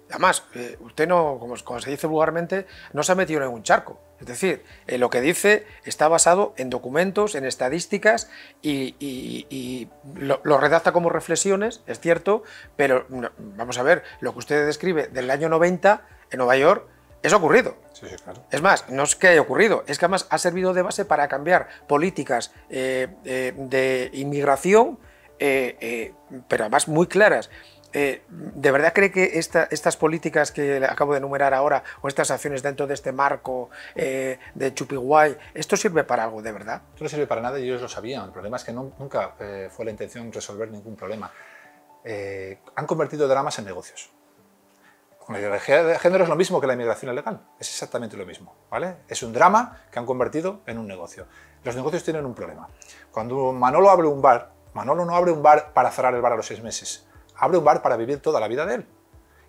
Además, usted no, como se dice vulgarmente, no se ha metido en un charco. Es decir, lo que dice está basado en documentos, en estadísticas y lo redacta como reflexiones, es cierto, pero vamos a ver, lo que usted describe del año 90 en Nueva York, eso ha ocurrido. Sí, claro. Es más, no es que haya ocurrido, es que además ha servido de base para cambiar políticas de inmigración, pero además muy claras. ¿De verdad cree que estas políticas que acabo de enumerar ahora o estas acciones dentro de este marco de Chupiguay, esto sirve para algo de verdad? Esto no sirve para nada y ellos lo sabían. El problema es que nunca fue la intención resolver ningún problema. Han convertido dramas en negocios. Con la ideología de género es lo mismo que la inmigración ilegal, es exactamente lo mismo, ¿vale? Es un drama que han convertido en un negocio. Los negocios tienen un problema. Cuando Manolo abre un bar, Manolo no abre un bar para cerrar el bar a los 6 meses. Abre un bar para vivir toda la vida de él.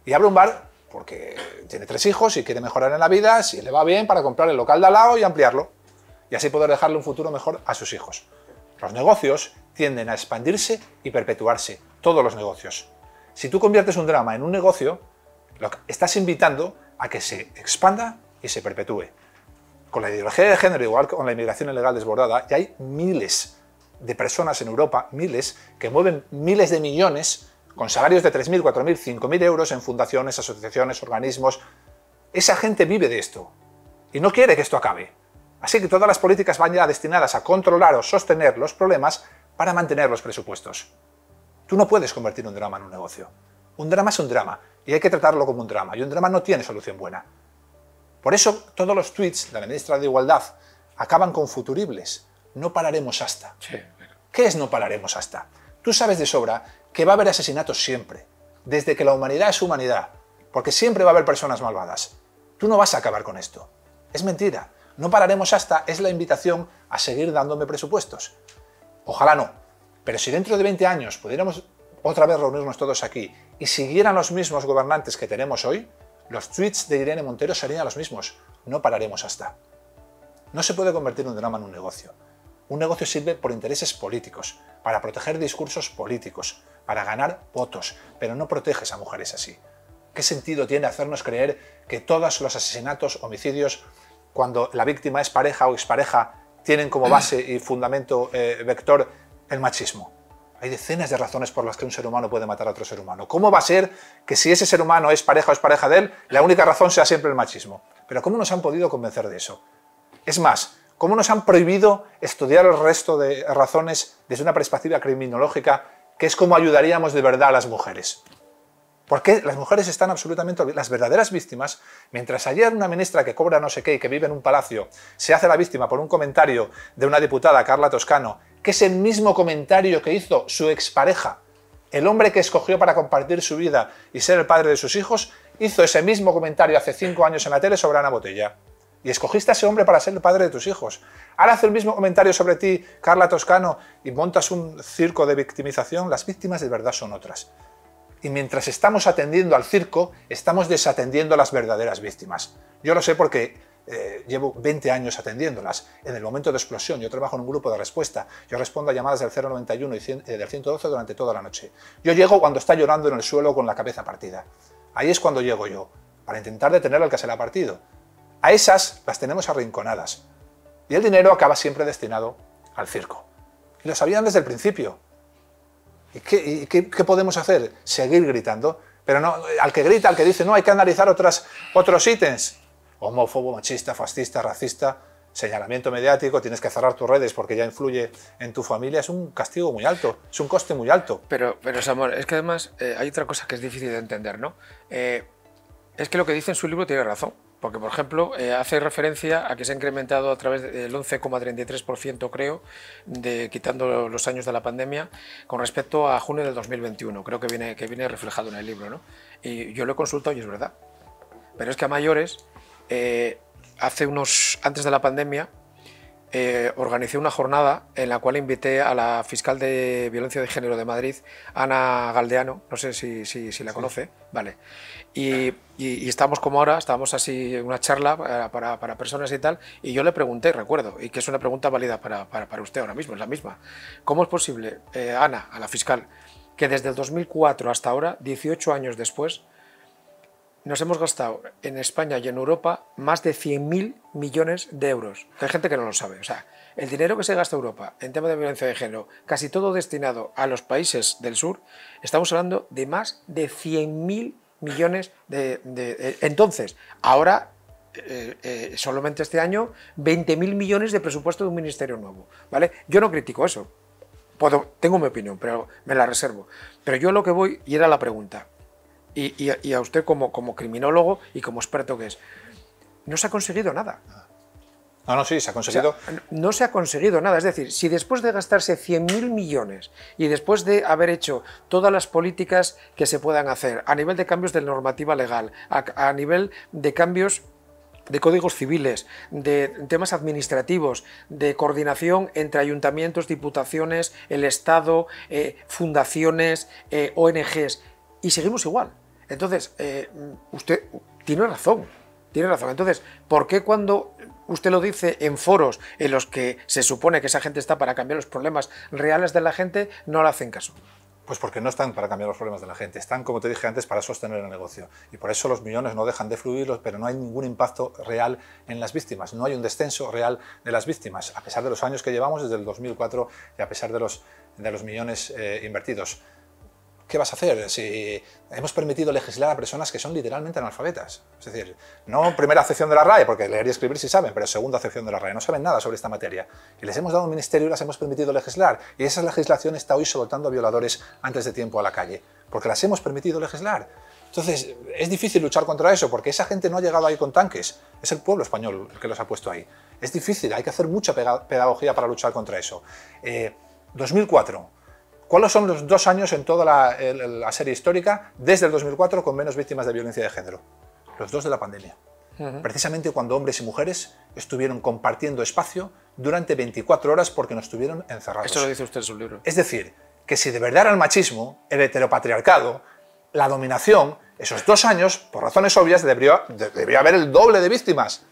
Y abre un bar porque tiene 3 hijos y quiere mejorar en la vida, si le va bien, para comprar el local de al lado y ampliarlo. Y así poder dejarle un futuro mejor a sus hijos. Los negocios tienden a expandirse y perpetuarse. Todos los negocios. Si tú conviertes un drama en un negocio, estás invitando a que se expanda y se perpetúe. Con la ideología de género, igual que con la inmigración ilegal desbordada, ya hay miles de personas en Europa, miles, que mueven miles de millones con salarios de 3.000, 4.000, 5.000 euros en fundaciones, asociaciones, organismos. Esa gente vive de esto y no quiere que esto acabe. Así que todas las políticas van ya destinadas a controlar o sostener los problemas para mantener los presupuestos. Tú no puedes convertir un drama en un negocio. Un drama es un drama y hay que tratarlo como un drama y un drama no tiene solución buena. Por eso todos los tweets de la ministra de Igualdad acaban con futuribles. No pararemos hasta. Sí. ¿Qué es no pararemos hasta? Tú sabes de sobra que va a haber asesinatos siempre, desde que la humanidad es humanidad, porque siempre va a haber personas malvadas. Tú no vas a acabar con esto. Es mentira. No pararemos hasta es la invitación a seguir dándome presupuestos. Ojalá no. Pero si dentro de 20 años pudiéramos otra vez reunirnos todos aquí y siguieran los mismos gobernantes que tenemos hoy, los tweets de Irene Montero serían los mismos. No pararemos hasta. No se puede convertir un drama en un negocio. Un negocio sirve por intereses políticos, para proteger discursos políticos, para ganar votos, pero no proteges a mujeres así. ¿Qué sentido tiene hacernos creer que todos los asesinatos, homicidios, cuando la víctima es pareja o expareja, tienen como base y fundamento vector el machismo? Hay decenas de razones por las que un ser humano puede matar a otro ser humano. ¿Cómo va a ser que si ese ser humano es pareja o es pareja de él, la única razón sea siempre el machismo? Pero ¿cómo nos han podido convencer de eso? Es más, ¿cómo nos han prohibido estudiar el resto de razones desde una perspectiva criminológica, que es cómo ayudaríamos de verdad a las mujeres? Porque las mujeres están absolutamente olvidadas. Las verdaderas víctimas, mientras ayer una ministra que cobra no sé qué y que vive en un palacio se hace la víctima por un comentario de una diputada, Carla Toscano, que es el mismo comentario que hizo su expareja, el hombre que escogió para compartir su vida y ser el padre de sus hijos, hizo ese mismo comentario hace 5 años en la tele sobre Ana Botella. Y escogiste a ese hombre para ser el padre de tus hijos. Ahora hace el mismo comentario sobre ti, Carla Toscano, y montas un circo de victimización. Las víctimas de verdad son otras. Y mientras estamos atendiendo al circo, estamos desatendiendo a las verdaderas víctimas. Yo lo sé porque llevo 20 años atendiéndolas. En el momento de explosión, yo trabajo en un grupo de respuesta. Yo respondo a llamadas del 091 y del 112 durante toda la noche. Yo llego cuando está llorando en el suelo con la cabeza partida. Ahí es cuando llego yo, para intentar detener al que se le ha partido. A esas las tenemos arrinconadas. Y el dinero acaba siempre destinado al circo. Y lo sabían desde el principio. ¿Y qué podemos hacer? Seguir gritando. Pero no, al que grita, al que dice, no, hay que analizar otros ítems. Homófobo, machista, fascista, racista, señalamiento mediático, tienes que cerrar tus redes porque ya influye en tu familia. Es un castigo muy alto, es un coste muy alto. Pero Samuel, es que además hay otra cosa que es difícil de entender, ¿no? Es que lo que dice en su libro tiene razón. Porque, por ejemplo, hace referencia a que se ha incrementado a través del 11,33%, creo, quitando los años de la pandemia, con respecto a junio del 2021. Creo que viene reflejado en el libro, ¿no? Y yo lo he consultado y es verdad. Pero es que a mayores, antes de la pandemia, organicé una jornada en la cual invité a la fiscal de violencia de género de Madrid, Ana Galdeano, no sé si la conoce, vale. Y estamos como ahora, estábamos así en una charla para personas y tal, y yo le pregunté, recuerdo, y que es una pregunta válida para usted ahora mismo, es la misma. ¿Cómo es posible, Ana, a la fiscal, que desde el 2004 hasta ahora, 18 años después, nos hemos gastado en España y en Europa más de 100.000 millones de euros? Que hay gente que no lo sabe. O sea, el dinero que se gasta Europa en tema de violencia de género, casi todo destinado a los países del sur, estamos hablando de más de 100.000 millones entonces, ahora, solamente este año, 20.000 millones de presupuesto de un ministerio nuevo, ¿vale? Yo no critico eso. Tengo mi opinión, pero me la reservo. Pero yo lo que voy, y era la pregunta, y a usted como criminólogo y como experto que es, no se ha conseguido nada. No, sí, se ha conseguido. O sea, no se ha conseguido nada. Es decir, si después de gastarse 100.000 millones y después de haber hecho todas las políticas que se puedan hacer a nivel de cambios de normativa legal, a nivel de cambios de códigos civiles, de temas administrativos, de coordinación entre ayuntamientos, diputaciones, el Estado, fundaciones, ONGs, y seguimos igual. Entonces, usted tiene razón, tiene razón. Entonces, ¿por qué cuando usted lo dice en foros en los que se supone que esa gente está para cambiar los problemas reales de la gente, no le hacen caso? Pues porque no están para cambiar los problemas de la gente, están, como te dije antes, para sostener el negocio. Y por eso los millones no dejan de fluir, pero no hay ningún impacto real en las víctimas, no hay un descenso real de las víctimas, a pesar de los años que llevamos desde el 2004 y a pesar de los millones invertidos. ¿Qué vas a hacer si hemos permitido legislar a personas que son literalmente analfabetas? Es decir, no primera acepción de la RAE, porque leer y escribir sí saben, pero segunda acepción de la RAE, no saben nada sobre esta materia. Y les hemos dado un ministerio y las hemos permitido legislar. Y esa legislación está hoy soltando a violadores antes de tiempo a la calle, porque las hemos permitido legislar. Entonces, es difícil luchar contra eso, porque esa gente no ha llegado ahí con tanques. Es el pueblo español el que los ha puesto ahí. Es difícil, hay que hacer mucha pedagogía para luchar contra eso. 2004. ¿Cuáles son los 2 años en toda la serie histórica, desde el 2004, con menos víctimas de violencia de género? Los 2 de la pandemia. Precisamente cuando hombres y mujeres estuvieron compartiendo espacio durante 24 horas porque no estuvieron encerrados. Eso lo dice usted en su libro. Es decir, que si de verdad era el machismo, el heteropatriarcado, la dominación, esos 2 años, por razones obvias, debería haber el doble de víctimas.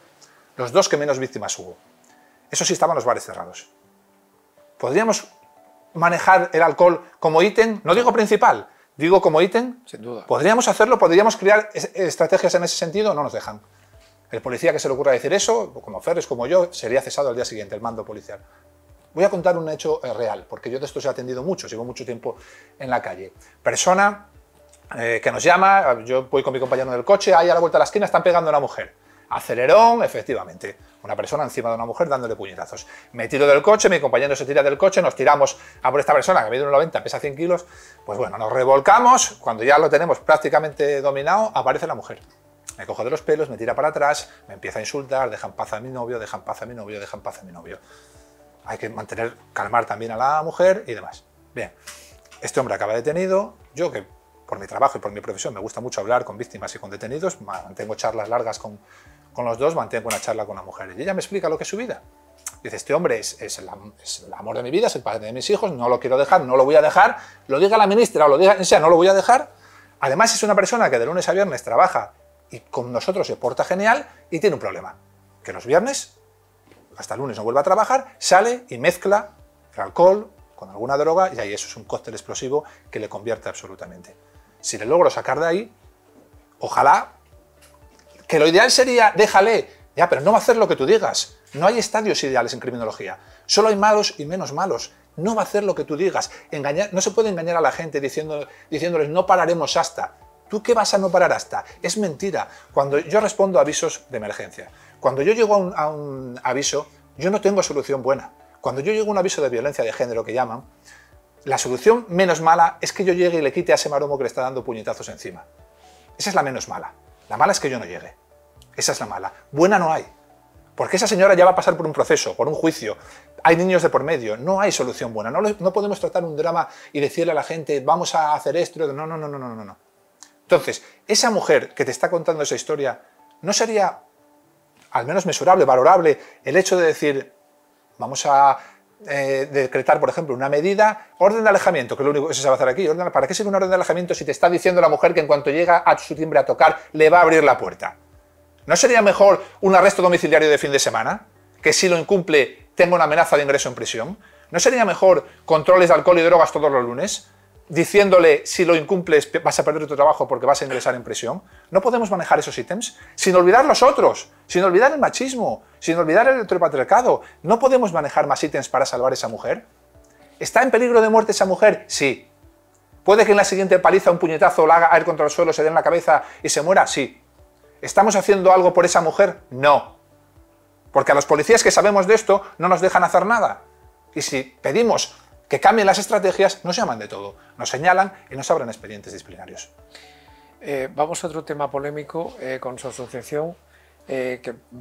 Los 2 que menos víctimas hubo. Eso sí, estaban los bares cerrados. ¿Podríamos manejar el alcohol como ítem? No digo principal, digo como ítem. Sin duda. ¿Podríamos hacerlo? ¿Podríamos crear estrategias en ese sentido? No nos dejan. El policía que se le ocurra decir eso, como Ferres, como yo, sería cesado al día siguiente, el mando policial. Voy a contar un hecho real, porque yo de esto he atendido mucho, llevo mucho tiempo en la calle. Persona que nos llama, yo voy con mi compañero en el coche, ahí a la vuelta de la esquina están pegando a una mujer. Acelerón, efectivamente. Una persona encima de una mujer dándole puñetazos. Me tiro del coche, mi compañero se tira del coche, nos tiramos a por esta persona que mide 1,90, pesa 100 kilos. Pues bueno, nos revolcamos, cuando ya lo tenemos prácticamente dominado, aparece la mujer. Me coge de los pelos, me tira para atrás, me empieza a insultar, deja en paz a mi novio, deja en paz a mi novio, deja en paz a mi novio. Hay que calmar también a la mujer y demás. Bien, este hombre acaba detenido. Yo, que por mi trabajo y por mi profesión me gusta mucho hablar con víctimas y con detenidos, mantengo charlas largas con los dos, mantengo una charla con la mujer. Y ella me explica lo que es su vida. Dice, este hombre es el amor de mi vida, es el padre de mis hijos, no lo quiero dejar, no lo voy a dejar, lo diga la ministra o lo diga quien sea, no lo voy a dejar. Además es una persona que de lunes a viernes trabaja y con nosotros se porta genial y tiene un problema, que los viernes, hasta el lunes no vuelve a trabajar, sale y mezcla el alcohol con alguna droga y ahí eso es un cóctel explosivo que le convierte absolutamente. Si le logro sacar de ahí, ojalá, que lo ideal sería, déjale, ya, pero no va a hacer lo que tú digas. No hay estadios ideales en criminología. Solo hay malos y menos malos. No va a hacer lo que tú digas. No se puede engañar a la gente diciéndoles no pararemos hasta. ¿Tú qué vas a no parar hasta? Es mentira. Cuando yo respondo a avisos de emergencia, cuando yo llego a un aviso, yo no tengo solución buena. Cuando yo llego a un aviso de violencia de género que llaman, la solución menos mala es que yo llegue y le quite a ese maromo que le está dando puñetazos encima. Esa es la menos mala. La mala es que yo no llegue. Esa es la mala. Buena no hay. Porque esa señora ya va a pasar por un proceso, por un juicio. Hay niños de por medio. No hay solución buena. No podemos tratar un drama y decirle a la gente, vamos a hacer esto. No, no, no, no, no, no. Entonces, esa mujer que te está contando esa historia, ¿no sería al menos mesurable, valorable, el hecho de decir, vamos a decretar, por ejemplo, una medida, orden de alejamiento, que es lo único que se sabe hacer aquí. ¿Para qué sirve una orden de alejamiento si te está diciendo la mujer que en cuanto llega a su timbre a tocar, le va a abrir la puerta? ¿No sería mejor un arresto domiciliario de fin de semana, que si lo incumple tenga una amenaza de ingreso en prisión? ¿No sería mejor controles de alcohol y drogas todos los lunes, diciéndole si lo incumples vas a perder tu trabajo porque vas a ingresar en prisión? ¿No podemos manejar esos ítems? Sin olvidar los otros, sin olvidar el machismo, sin olvidar el heteropatriarcado. ¿No podemos manejar más ítems para salvar a esa mujer? ¿Está en peligro de muerte esa mujer? Sí. ¿Puede que en la siguiente paliza un puñetazo la haga caer contra el suelo, se dé en la cabeza y se muera? Sí. ¿Estamos haciendo algo por esa mujer? No. Porque a los policías que sabemos de esto no nos dejan hacer nada. Y si pedimos que cambien las estrategias, nos llaman de todo, nos señalan y nos abren expedientes disciplinarios. Vamos a otro tema polémico con su asociación,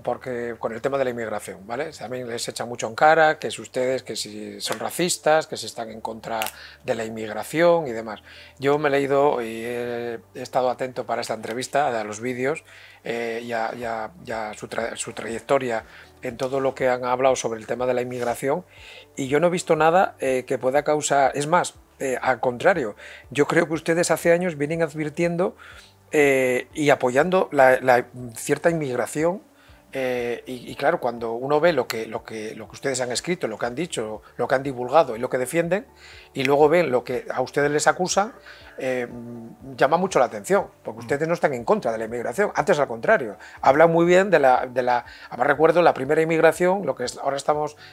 porque con el tema de la inmigración, ¿vale? También les echa mucho en cara que ustedes que si son racistas, que si están en contra de la inmigración y demás. Yo me he leído y he estado atento para esta entrevista a los vídeos y a su trayectoria en todo lo que han hablado sobre el tema de la inmigración, y yo no he visto nada que pueda causar, es más, al contrario, yo creo que ustedes hace años vienen advirtiendo y apoyando la cierta inmigración, y claro, cuando uno ve lo que ustedes han escrito, lo que han dicho, lo que han divulgado y lo que defienden, y luego ven lo que a ustedes les acusan, llama mucho la atención, porque ustedes no están en contra de la inmigración, antes al contrario, hablan muy bien además recuerdo la primera inmigración, lo que ahora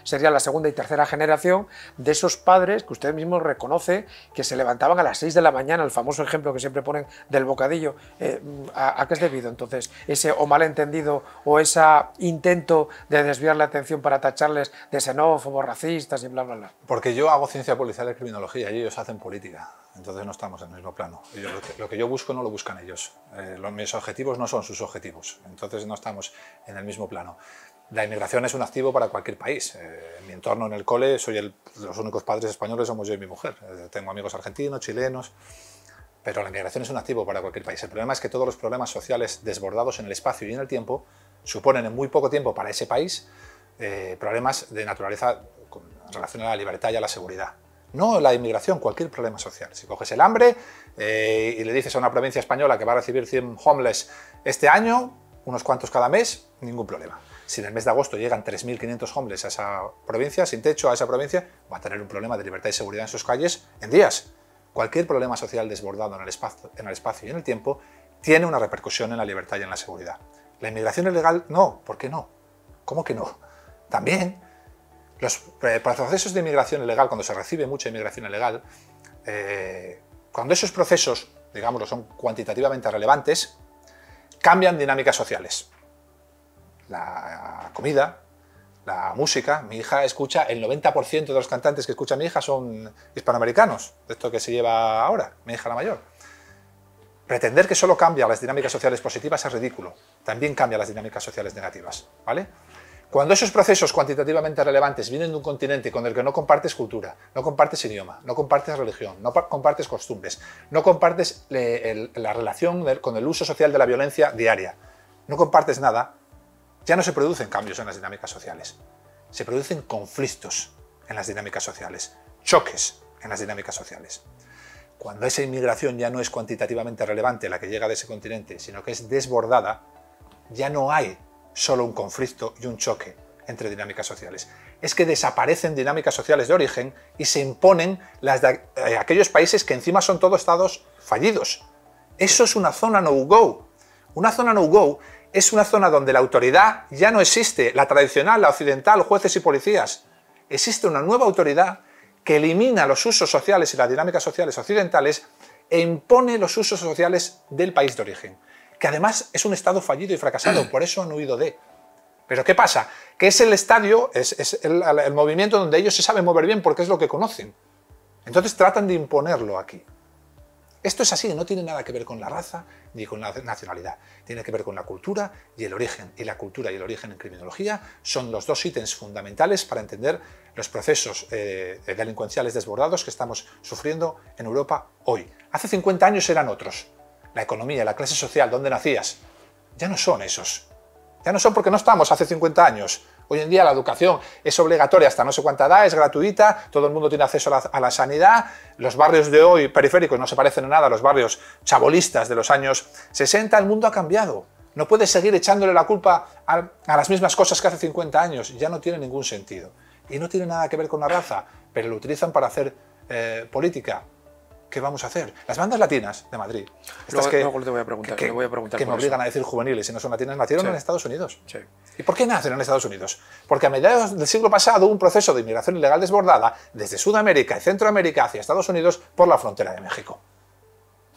sería la segunda y tercera generación, de esos padres que usted mismo reconoce que se levantaban a las 6 de la mañana, el famoso ejemplo que siempre ponen del bocadillo. ¿A qué es debido entonces ese o malentendido o ese intento de desviar la atención para tacharles de xenófobos, racistas y bla, bla, bla? Porque yo hago ciencia policial y criminología y ellos hacen política. Entonces no estamos en el mismo plano. Lo que yo busco no lo buscan ellos. Mis objetivos no son sus objetivos. Entonces no estamos en el mismo plano. La inmigración es un activo para cualquier país. En mi entorno, en el cole, los únicos padres españoles somos yo y mi mujer. Tengo amigos argentinos, chilenos, pero la inmigración es un activo para cualquier país. El problema es que todos los problemas sociales desbordados en el espacio y en el tiempo suponen en muy poco tiempo para ese país problemas de naturaleza en relación a la libertad y a la seguridad. No la inmigración, cualquier problema social. Si coges el hambre y le dices a una provincia española que va a recibir 100 homeless este año, unos cuantos cada mes, ningún problema. Si en el mes de agosto llegan 3.500 homeless a esa provincia, sin techo a esa provincia, va a tener un problema de libertad y seguridad en sus calles en días. Cualquier problema social desbordado en el espacio y en el tiempo tiene una repercusión en la libertad y en la seguridad. ¿La inmigración ilegal? No. ¿Por qué no? ¿Cómo que no? También los procesos de inmigración ilegal, cuando se recibe mucha inmigración ilegal, cuando esos procesos, digámoslo, son cuantitativamente relevantes, cambian dinámicas sociales. La comida, la música, mi hija escucha, el 90% de los cantantes que escucha mi hija son hispanoamericanos, de esto que se lleva ahora, mi hija la mayor. Pretender que solo cambia las dinámicas sociales positivas es ridículo, también cambia las dinámicas sociales negativas, ¿vale? Cuando esos procesos cuantitativamente relevantes vienen de un continente con el que no compartes cultura, no compartes idioma, no compartes religión, no compartes costumbres, no compartes la relación con el uso social de la violencia diaria, no compartes nada, ya no se producen cambios en las dinámicas sociales. Se producen conflictos en las dinámicas sociales, choques en las dinámicas sociales. Cuando esa inmigración ya no es cuantitativamente relevante, la que llega de ese continente, sino que es desbordada, ya no hay solo un conflicto y un choque entre dinámicas sociales. Es que desaparecen dinámicas sociales de origen y se imponen las de aquellos países que encima son todos estados fallidos. Eso es una zona no-go. Una zona no-go es una zona donde la autoridad ya no existe, la tradicional, la occidental, jueces y policías. Existe una nueva autoridad que elimina los usos sociales y las dinámicas sociales occidentales e impone los usos sociales del país de origen, que además es un Estado fallido y fracasado, por eso han huido de. Pero ¿qué pasa? Que es el estadio, es el movimiento donde ellos se saben mover bien porque es lo que conocen. Entonces tratan de imponerlo aquí. Esto es así, no tiene nada que ver con la raza ni con la nacionalidad. Tiene que ver con la cultura y el origen. Y la cultura y el origen en criminología son los dos ítems fundamentales para entender los procesos delincuenciales desbordados que estamos sufriendo en Europa hoy. Hace 50 años eran otros. La economía, la clase social, dónde nacías, ya no son esos. Ya no son porque no estamos hace 50 años Hoy en día la educación es obligatoria hasta no sé cuánta edad, es gratuita, todo el mundo tiene acceso a la sanidad, los barrios de hoy periféricos no se parecen en nada a los barrios chabolistas de los años 60, el mundo ha cambiado. No puedes seguir echándole la culpa a las mismas cosas que hace 50 años, ya no tiene ningún sentido. Y no tiene nada que ver con la raza, pero lo utilizan para hacer política. ¿Qué vamos a hacer? Las bandas latinas de Madrid, estas luego te voy a preguntar, que me obligan a decir juveniles y no son latinas, nacieron en Estados Unidos. Sí. ¿Y por qué nacen en Estados Unidos? Porque a mediados del siglo pasado hubo un proceso de inmigración ilegal desbordada desde Sudamérica y Centroamérica hacia Estados Unidos por la frontera de México.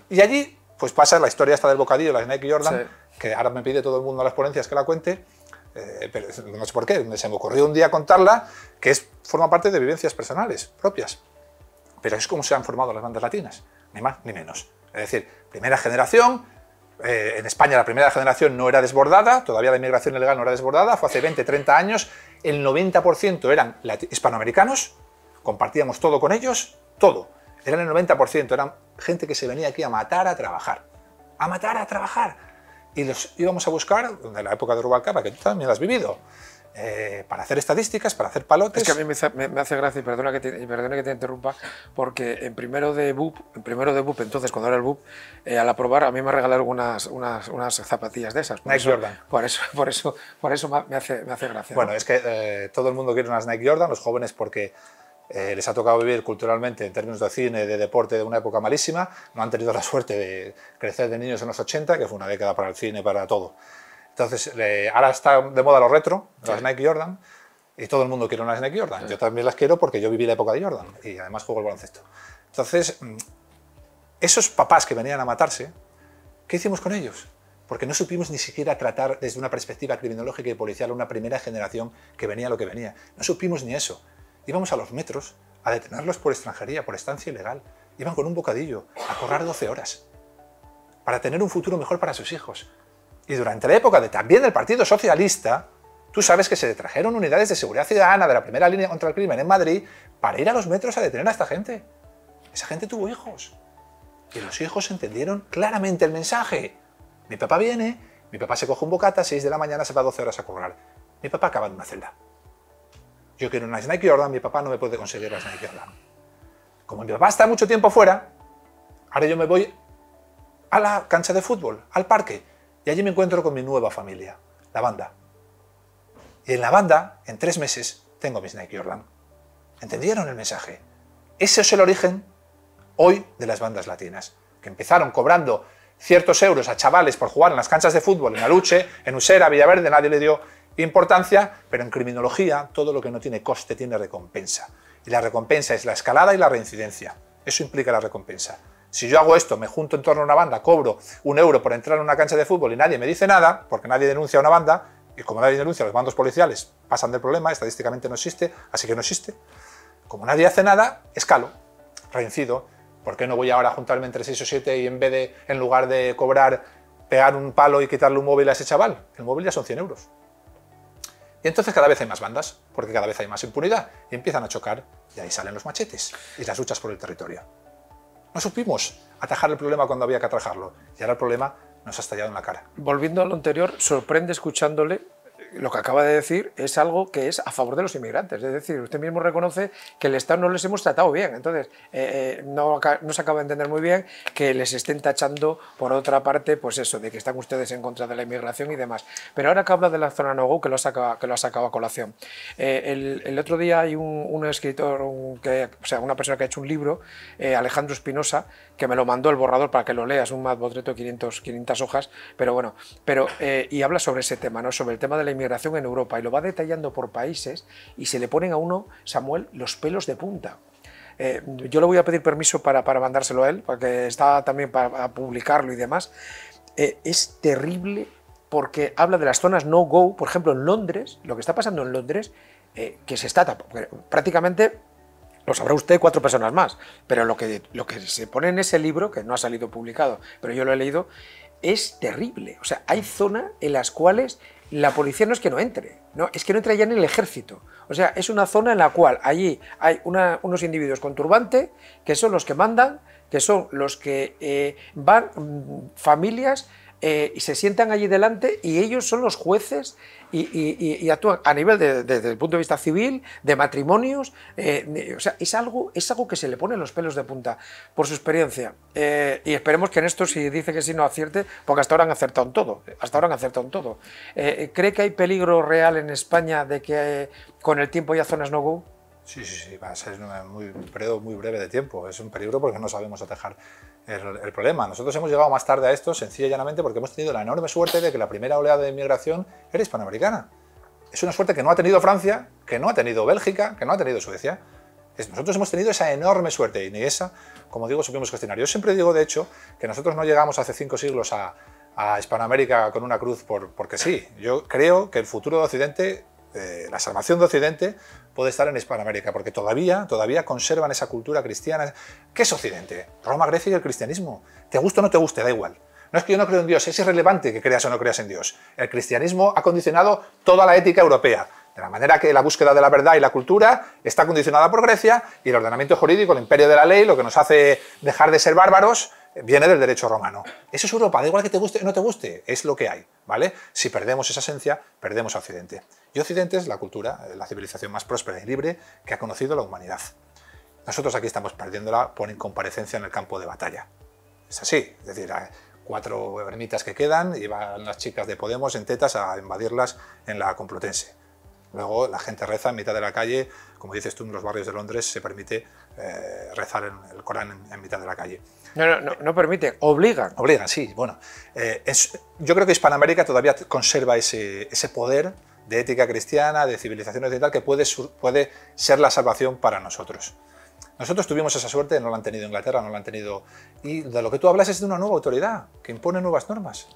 Y allí pues pasa la historia esta del bocadillo, la de Nike Jordan, que ahora me pide todo el mundo a las ponencias que la cuente, pero no sé por qué, se me ocurrió un día contarla, que forma parte de vivencias personales propias. Pero es como se han formado las bandas latinas, ni más ni menos. Es decir, primera generación, en España la primera generación no era desbordada, todavía la inmigración ilegal no era desbordada, fue hace 20, 30 años, el 90% eran hispanoamericanos, compartíamos todo con ellos, todo. Eran el 90%, eran gente que se venía aquí a matar, a trabajar. A matar, a trabajar. Y los íbamos a buscar, de la época de Rubalcaba, que tú también la has vivido, para hacer estadísticas, para hacer palotes. Es que a mí me hace gracia, y perdona que te interrumpa, porque en primero de BUP, entonces cuando era el BUP, al aprobar a mí me regalaron unas zapatillas de esas. Nike Jordan. Por eso me hace gracia. Bueno, ¿no? Es que todo el mundo quiere unas Nike Jordan, los jóvenes porque les ha tocado vivir culturalmente en términos de cine, de deporte, de una época malísima, no han tenido la suerte de crecer de niños en los 80, que fue una década para el cine, para todo. Entonces, ahora está de moda los retro, las Nike Jordan, y todo el mundo quiere unas Nike Jordan. Yo también las quiero porque yo viví la época de Jordan y además juego el baloncesto. Entonces, esos papás que venían a matarse, ¿qué hicimos con ellos? Porque no supimos ni siquiera tratar desde una perspectiva criminológica y policial a una primera generación que venía lo que venía. No supimos ni eso. Íbamos a los metros a detenerlos por extranjería, por estancia ilegal. Iban con un bocadillo a correr 12 horas para tener un futuro mejor para sus hijos. Y durante la época también del Partido Socialista, tú sabes que se trajeron unidades de seguridad ciudadana de la primera línea contra el crimen en Madrid para ir a los metros a detener a esta gente. Esa gente tuvo hijos. Y los hijos entendieron claramente el mensaje. Mi papá viene, mi papá se coge un bocata, a 6 de la mañana se va 12 horas a currar. Mi papá acaba en una celda. Yo quiero unas Nike Jordan, mi papá no me puede conseguir las Nike Jordan. Como mi papá está mucho tiempo fuera, ahora yo me voy a la cancha de fútbol, al parque, y allí me encuentro con mi nueva familia, la banda. Y en la banda, en 3 meses, tengo mis Nike Jordan. ¿Entendieron el mensaje? Ese es el origen, hoy, de las bandas latinas, que empezaron cobrando ciertos euros a chavales por jugar en las canchas de fútbol, en Aluche, en Usera, Villaverde, nadie le dio importancia, pero en criminología todo lo que no tiene coste tiene recompensa. Y la recompensa es la escalada y la reincidencia. Eso implica la recompensa. Si yo hago esto, me junto en torno a una banda, cobro 1 euro por entrar en una cancha de fútbol y nadie me dice nada, porque nadie denuncia a una banda, y como nadie denuncia, los mandos policiales pasan del problema, estadísticamente no existe, así que no existe. Como nadie hace nada, escalo, reincido. ¿Por qué no voy ahora a juntarme entre 6 o 7 y en lugar de cobrar, pegar un palo y quitarle un móvil a ese chaval? El móvil ya son 100 euros. Y entonces cada vez hay más bandas, porque cada vez hay más impunidad, y empiezan a chocar, y ahí salen los machetes y las luchas por el territorio. No supimos atajar el problema cuando había que atajarlo, y ahora el problema nos ha estallado en la cara. Volviendo a lo anterior, sorprende escuchándole. Lo que acaba de decir es algo que es a favor de los inmigrantes, es decir, usted mismo reconoce que el Estado no les hemos tratado bien, entonces no se acaba de entender muy bien que les estén tachando por otra parte, pues eso, de que están ustedes en contra de la inmigración y demás. Pero ahora que habla de la zona no-go, que lo ha sacado a colación, el otro día hay un escritor, una persona que ha hecho un libro, Alejandro Espinosa, que me lo mandó el borrador para que lo leas, un botreto de 500 hojas, pero bueno, y habla sobre ese tema, ¿no? Sobre el tema de la inmigración en Europa, y lo va detallando por países, y se le ponen a uno, Samuel, los pelos de punta. Yo le voy a pedir permiso para mandárselo a él, porque está también para publicarlo y demás. Es terrible porque habla de las zonas no-go, por ejemplo en Londres, lo que está pasando en Londres, que se está prácticamente, lo sabrá usted, 4 personas más, pero lo que se pone en ese libro, que no ha salido publicado, pero yo lo he leído, es terrible. O sea, hay zonas en las cuales la policía no es que no entre, no, es que no entra ya en el ejército. O sea, es una zona en la cual allí hay unos individuos con turbante que son los que mandan, que son los que van familias y se sientan allí delante y ellos son los jueces y actúan a nivel desde el punto de vista civil, de matrimonios, o sea, es algo que se le pone los pelos de punta por su experiencia. Y esperemos que en esto, si dice que sí, no acierte, porque hasta ahora han acertado en todo. ¿Cree que hay peligro real en España de que con el tiempo haya zonas no-go? Sí, va a ser un periodo muy breve de tiempo. Es un peligro porque no sabemos atajar el problema. Nosotros hemos llegado más tarde a esto, sencilla y llanamente, porque hemos tenido la enorme suerte de que la primera oleada de inmigración era hispanoamericana. Es una suerte que no ha tenido Francia, que no ha tenido Bélgica, que no ha tenido Suecia. Nosotros hemos tenido esa enorme suerte y ni esa, como digo, supimos gestionar. Yo siempre digo, de hecho, que nosotros no llegamos hace 5 siglos a Hispanoamérica con una cruz porque sí. Yo creo que el futuro de Occidente, la salvación de Occidente, puede estar en Hispanoamérica, porque todavía conservan esa cultura cristiana. ¿Qué es Occidente? Roma, Grecia y el cristianismo. Te guste o no te guste, da igual. No es que yo no creo en Dios, es irrelevante que creas o no creas en Dios. El cristianismo ha condicionado toda la ética europea, de la manera que la búsqueda de la verdad y la cultura está condicionada por Grecia, y el ordenamiento jurídico, el imperio de la ley, lo que nos hace dejar de ser bárbaros, viene del derecho romano. Eso es Europa, da igual que te guste o no te guste, es lo que hay, ¿vale? Si perdemos esa esencia, perdemos a Occidente. Y Occidente es la cultura, la civilización más próspera y libre que ha conocido la humanidad. Nosotros aquí estamos perdiéndola por incomparecencia en el campo de batalla. Es así, es decir, hay 4 ermitas que quedan y van las chicas de Podemos en tetas a invadirlas en la Complutense. Luego la gente reza en mitad de la calle, como dices tú, en los barrios de Londres se permite rezar el Corán en mitad de la calle. No permite, obligan. Obligan, sí. Bueno, yo creo que Hispanoamérica todavía conserva ese poder de ética cristiana, de civilización occidental, que puede ser la salvación para nosotros. Nosotros tuvimos esa suerte, no la han tenido Inglaterra, no la han tenido... Y de lo que tú hablas es de una nueva autoridad, que impone nuevas normas,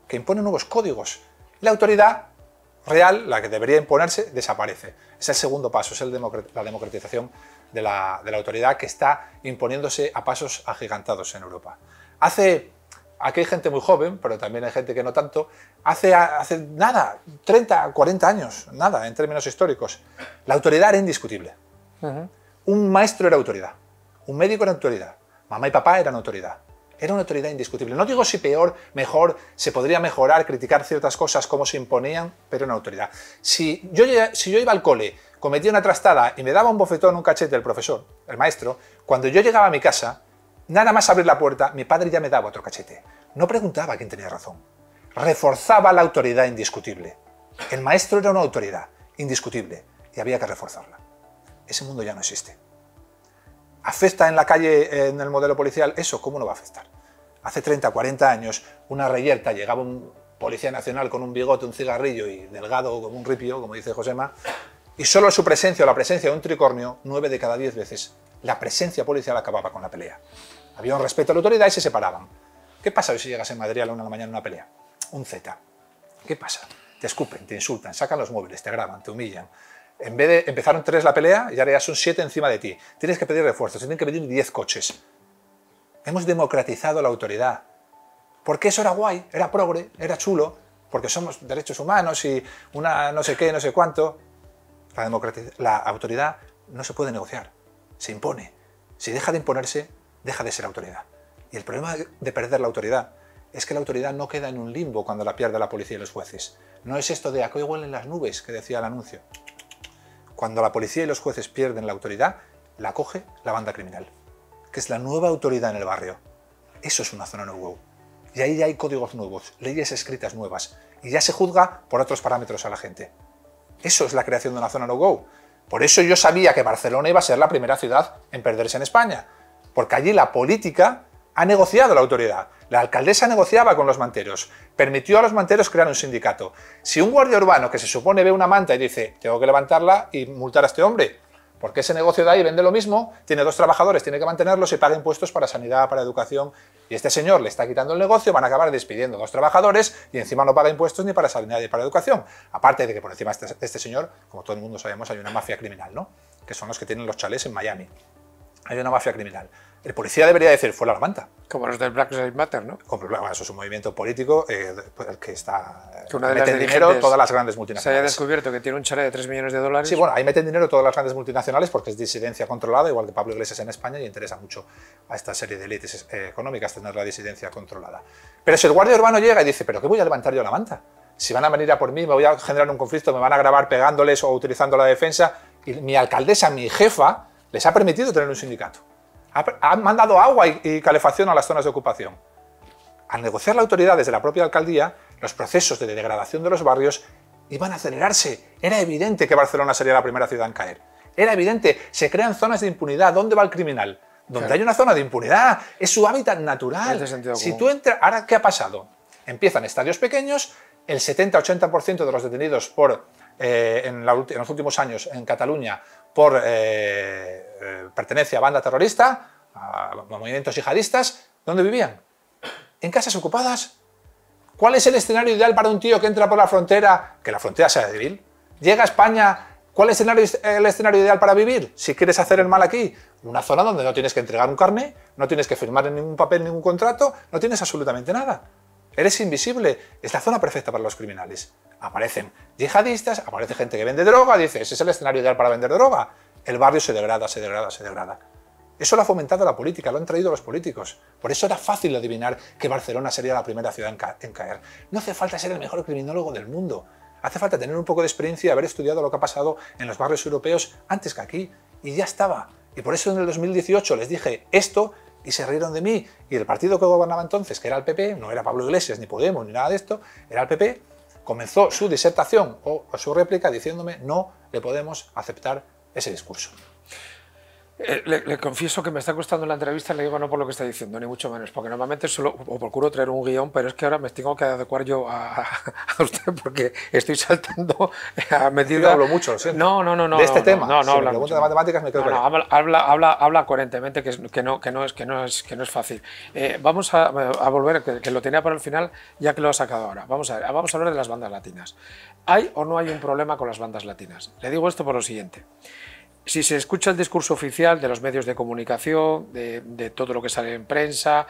que impone nuevos códigos. La autoridad real, la que debería imponerse, desaparece. Es el segundo paso, es la democratización de la autoridad, que está imponiéndose a pasos agigantados en Europa. Aquí hay gente muy joven, pero también hay gente que no tanto, hace nada, 30, 40 años, nada, en términos históricos, la autoridad era indiscutible. Un maestro era autoridad, un médico era autoridad, mamá y papá eran autoridad. Era una autoridad indiscutible. No digo si peor, mejor, se podría mejorar, criticar ciertas cosas, cómo se imponían, pero una autoridad. Si yo iba al cole, cometía una trastada y me daba un bofetón, un cachete el profesor, el maestro, cuando yo llegaba a mi casa, nada más abrir la puerta, mi padre ya me daba otro cachete. No preguntaba quién tenía razón. Reforzaba la autoridad indiscutible. El maestro era una autoridad indiscutible y había que reforzarla. Ese mundo ya no existe. ¿Afecta en la calle, en el modelo policial? ¿Eso cómo no va a afectar? Hace 30, 40 años, una reyerta, llegaba un policía nacional con un bigote, un cigarrillo y delgado como un ripio, como dice Josema, y solo su presencia o la presencia de un tricornio, 9 de cada 10 veces, la presencia policial acababa con la pelea. Había un respeto a la autoridad y se separaban. ¿Qué pasa hoy si llegas en Madrid a la 1 de la mañana en una pelea? Un Z. ¿Qué pasa? Te escupen, te insultan, sacan los móviles, te graban, te humillan. En vez de empezaron 3 la pelea, y ahora ya son 7 encima de ti. Tienes que pedir refuerzos, tienen que pedir 10 coches. Hemos democratizado la autoridad. Porque eso era guay, era progre, era chulo, porque somos derechos humanos y una no sé qué, no sé cuánto. La autoridad no se puede negociar, se impone. Si deja de imponerse, deja de ser autoridad. Y el problema de perder la autoridad es que la autoridad no queda en un limbo cuando la pierde la policía y los jueces. No es esto de "a qué huelen las nubes" que decía el anuncio. Cuando la policía y los jueces pierden la autoridad, la coge la banda criminal, que es la nueva autoridad en el barrio. Eso es una zona no-go. Y ahí ya hay códigos nuevos, leyes escritas nuevas, y ya se juzga por otros parámetros a la gente. Eso es la creación de una zona no-go. Por eso yo sabía que Barcelona iba a ser la primera ciudad en perderse en España, porque allí la política ha negociado la autoridad. La alcaldesa negociaba con los manteros, permitió a los manteros crear un sindicato. Si un guardia urbano que se supone ve una manta y dice "tengo que levantarla y multar a este hombre", porque ese negocio de ahí vende lo mismo, tiene 2 trabajadores, tiene que mantenerlos y paga impuestos para sanidad, para educación, y este señor le está quitando el negocio, van a acabar despidiendo 2 trabajadores y encima no paga impuestos ni para sanidad ni para educación. Aparte de que por encima de este señor, como todo el mundo sabemos, hay una mafia criminal, ¿no? Que son los que tienen los chalés en Miami. hay una mafia criminal. El policía debería decir, fuera la manta. Como los del Black Lives Matter, ¿no? Bueno, eso es un movimiento político que está... Que una de meten las dinero todas las grandes se multinacionales. haya descubierto que tiene un chalet de 3 millones de dólares. Sí, bueno, ahí meten dinero todas las grandes multinacionales porque es disidencia controlada, igual que Pablo Iglesias en España, y interesa mucho a esta serie de élites económicas tener la disidencia controlada. Pero si el guardia urbano llega y dice, ¿pero qué voy a levantar yo la manta? Si van a venir a por mí, me voy a generar un conflicto, me van a grabar pegándoles o utilizando la defensa, y mi alcaldesa, mi jefa, les ha permitido tener un sindicato. Han mandado agua y calefacción a las zonas de ocupación. Al negociar la autoridad desde la propia alcaldía, los procesos de degradación de los barrios iban a acelerarse. Era evidente que Barcelona sería la primera ciudad en caer. Era evidente, se crean zonas de impunidad. ¿Dónde va el criminal? Donde claro. hay una zona de impunidad. Es su hábitat natural. Si tú entras... Ahora, ¿qué ha pasado? Empiezan estadios pequeños, el 70-80% de los detenidos en los últimos años en Cataluña por pertenencia a banda terrorista, a movimientos yihadistas, ¿dónde vivían? En casas ocupadas. ¿Cuál es el escenario ideal para un tío que entra por la frontera? Que la frontera sea débil. Llega a España, ¿cuál es el escenario ideal para vivir? Si quieres hacer el mal aquí, una zona donde no tienes que entregar un carné, no tienes que firmar en ningún papel, ningún contrato, no tienes absolutamente nada. Eres invisible. Es la zona perfecta para los criminales. Aparecen yihadistas, aparece gente que vende droga, dice, ese es el escenario ideal para vender droga. El barrio se degrada, se degrada, se degrada. Eso lo ha fomentado la política, lo han traído los políticos. Por eso era fácil adivinar que Barcelona sería la primera ciudad en caer. No hace falta ser el mejor criminólogo del mundo. Hace falta tener un poco de experiencia y haber estudiado lo que ha pasado en los barrios europeos antes que aquí. Y ya estaba. Y por eso en el 2018 les dije esto y se rieron de mí. Y el partido que gobernaba entonces, que era el PP, no era Pablo Iglesias, ni Podemos, ni nada de esto, era el PP, comenzó su disertación o su réplica diciéndome no le podemos aceptar ese discurso. Le confieso que me está costando la entrevista, le digo no por lo que está diciendo, ni mucho menos, porque normalmente solo o procuro traer un guión, pero es que ahora me tengo que adecuar yo a usted porque estoy saltando a medida... Yo hablo mucho, lo siento. No. De este tema, no si me habla pregunta mucho. de matemáticas me quedo callado. Habla coherentemente, que no es fácil. Vamos a volver, que lo tenía para el final, ya que lo ha sacado ahora. Vamos a hablar de las bandas latinas. ¿Hay o no hay un problema con las bandas latinas? Le digo esto por lo siguiente. Si se escucha el discurso oficial de los medios de comunicación, de todo lo que sale en prensa,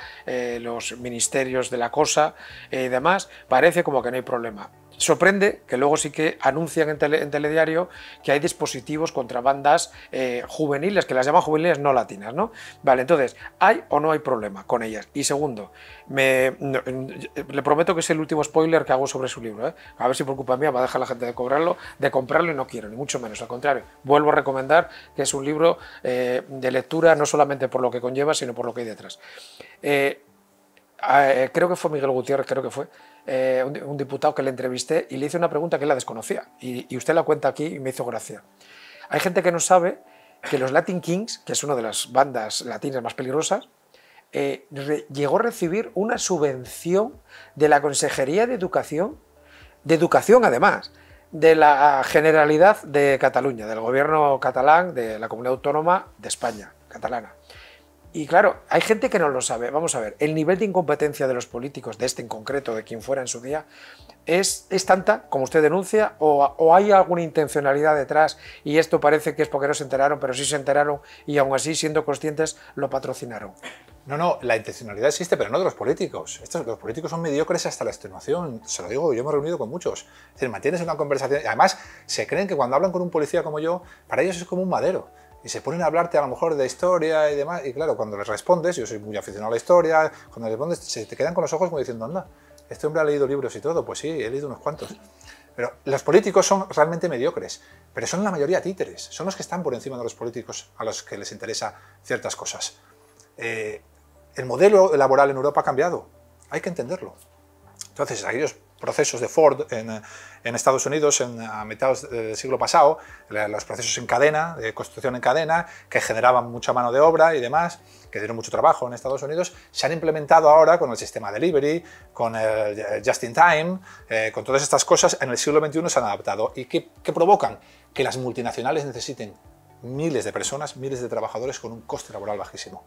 los ministerios de la cosa y demás, parece como que no hay problema. Sorprende que luego sí que anuncian en telediario que hay dispositivos contra bandas juveniles, que las llaman juveniles no latinas, ¿no? Vale, entonces, ¿hay o no hay problema con ellas? Y segundo, le prometo que es el último spoiler que hago sobre su libro, ¿eh? A ver si por culpa mía va a dejar la gente de comprarlo y no quiero, ni mucho menos, al contrario. Vuelvo a recomendar que es un libro de lectura no solamente por lo que conlleva, sino por lo que hay detrás. Creo que fue Miguel Gutiérrez, un diputado que le entrevisté y le hice una pregunta que él la desconocía y usted la cuenta aquí y me hizo gracia. Hay gente que no sabe que los Latin Kings, que es una de las bandas latinas más peligrosas, llegó a recibir una subvención de la Consejería de Educación además, de la Generalidad de Cataluña, del gobierno catalán, de la comunidad autónoma de España, catalana. Y claro, hay gente que no lo sabe. Vamos a ver, el nivel de incompetencia de los políticos, de este en concreto, de quien fuera en su día, es tanta, como usted denuncia, o hay alguna intencionalidad detrás y esto parece que es porque no se enteraron, pero sí se enteraron y aún así, siendo conscientes, lo patrocinaron. No, la intencionalidad existe, pero no de los políticos. Los políticos son mediocres hasta la extenuación. Se lo digo, yo me he reunido con muchos. Es decir, mantienes una conversación. Y además, se creen que cuando hablan con un policía como yo, para ellos es como un madero. Y se ponen a hablarte a lo mejor de historia y demás. Y claro, cuando les respondes, yo soy muy aficionado a la historia, cuando les respondes, se te quedan con los ojos como diciendo, anda, este hombre ha leído libros y todo. Pues sí, he leído unos cuantos. Pero los políticos son realmente mediocres, pero son la mayoría títeres. Son los que están por encima de los políticos a los que les interesa ciertas cosas. El modelo laboral en Europa ha cambiado, hay que entenderlo. Entonces, aquellos procesos de Ford en Estados Unidos a mediados del siglo pasado, los procesos en cadena, de construcción en cadena, que generaban mucha mano de obra y demás, que dieron mucho trabajo en Estados Unidos, se han implementado ahora con el sistema delivery, con el just in time, con todas estas cosas, en el siglo XXI se han adaptado. ¿Y qué provocan? Que las multinacionales necesiten miles de personas, miles de trabajadores con un coste laboral bajísimo.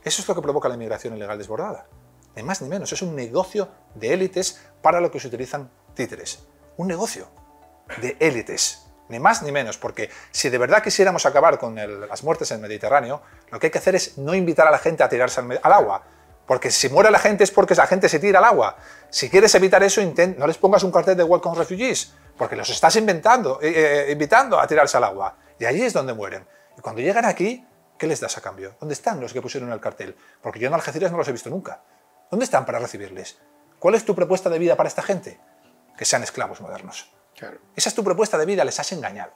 Eso es lo que provoca la inmigración ilegal desbordada. Ni más ni menos, es un negocio de élites para lo que se utilizan títeres. Un negocio de élites. Ni más ni menos, porque si de verdad quisiéramos acabar con las muertes en el Mediterráneo, lo que hay que hacer es no invitar a la gente a tirarse al agua. Porque si muere la gente es porque la gente se tira al agua. Si quieres evitar eso, no les pongas un cartel de Welcome Refugees, porque los estás invitando a tirarse al agua. Y allí es donde mueren. Y cuando llegan aquí, ¿qué les das a cambio? ¿Dónde están los que pusieron el cartel? Porque yo en Algeciras no los he visto nunca. ¿Dónde están para recibirles? ¿Cuál es tu propuesta de vida para esta gente? Que sean esclavos modernos. Claro. Esa es tu propuesta de vida, les has engañado.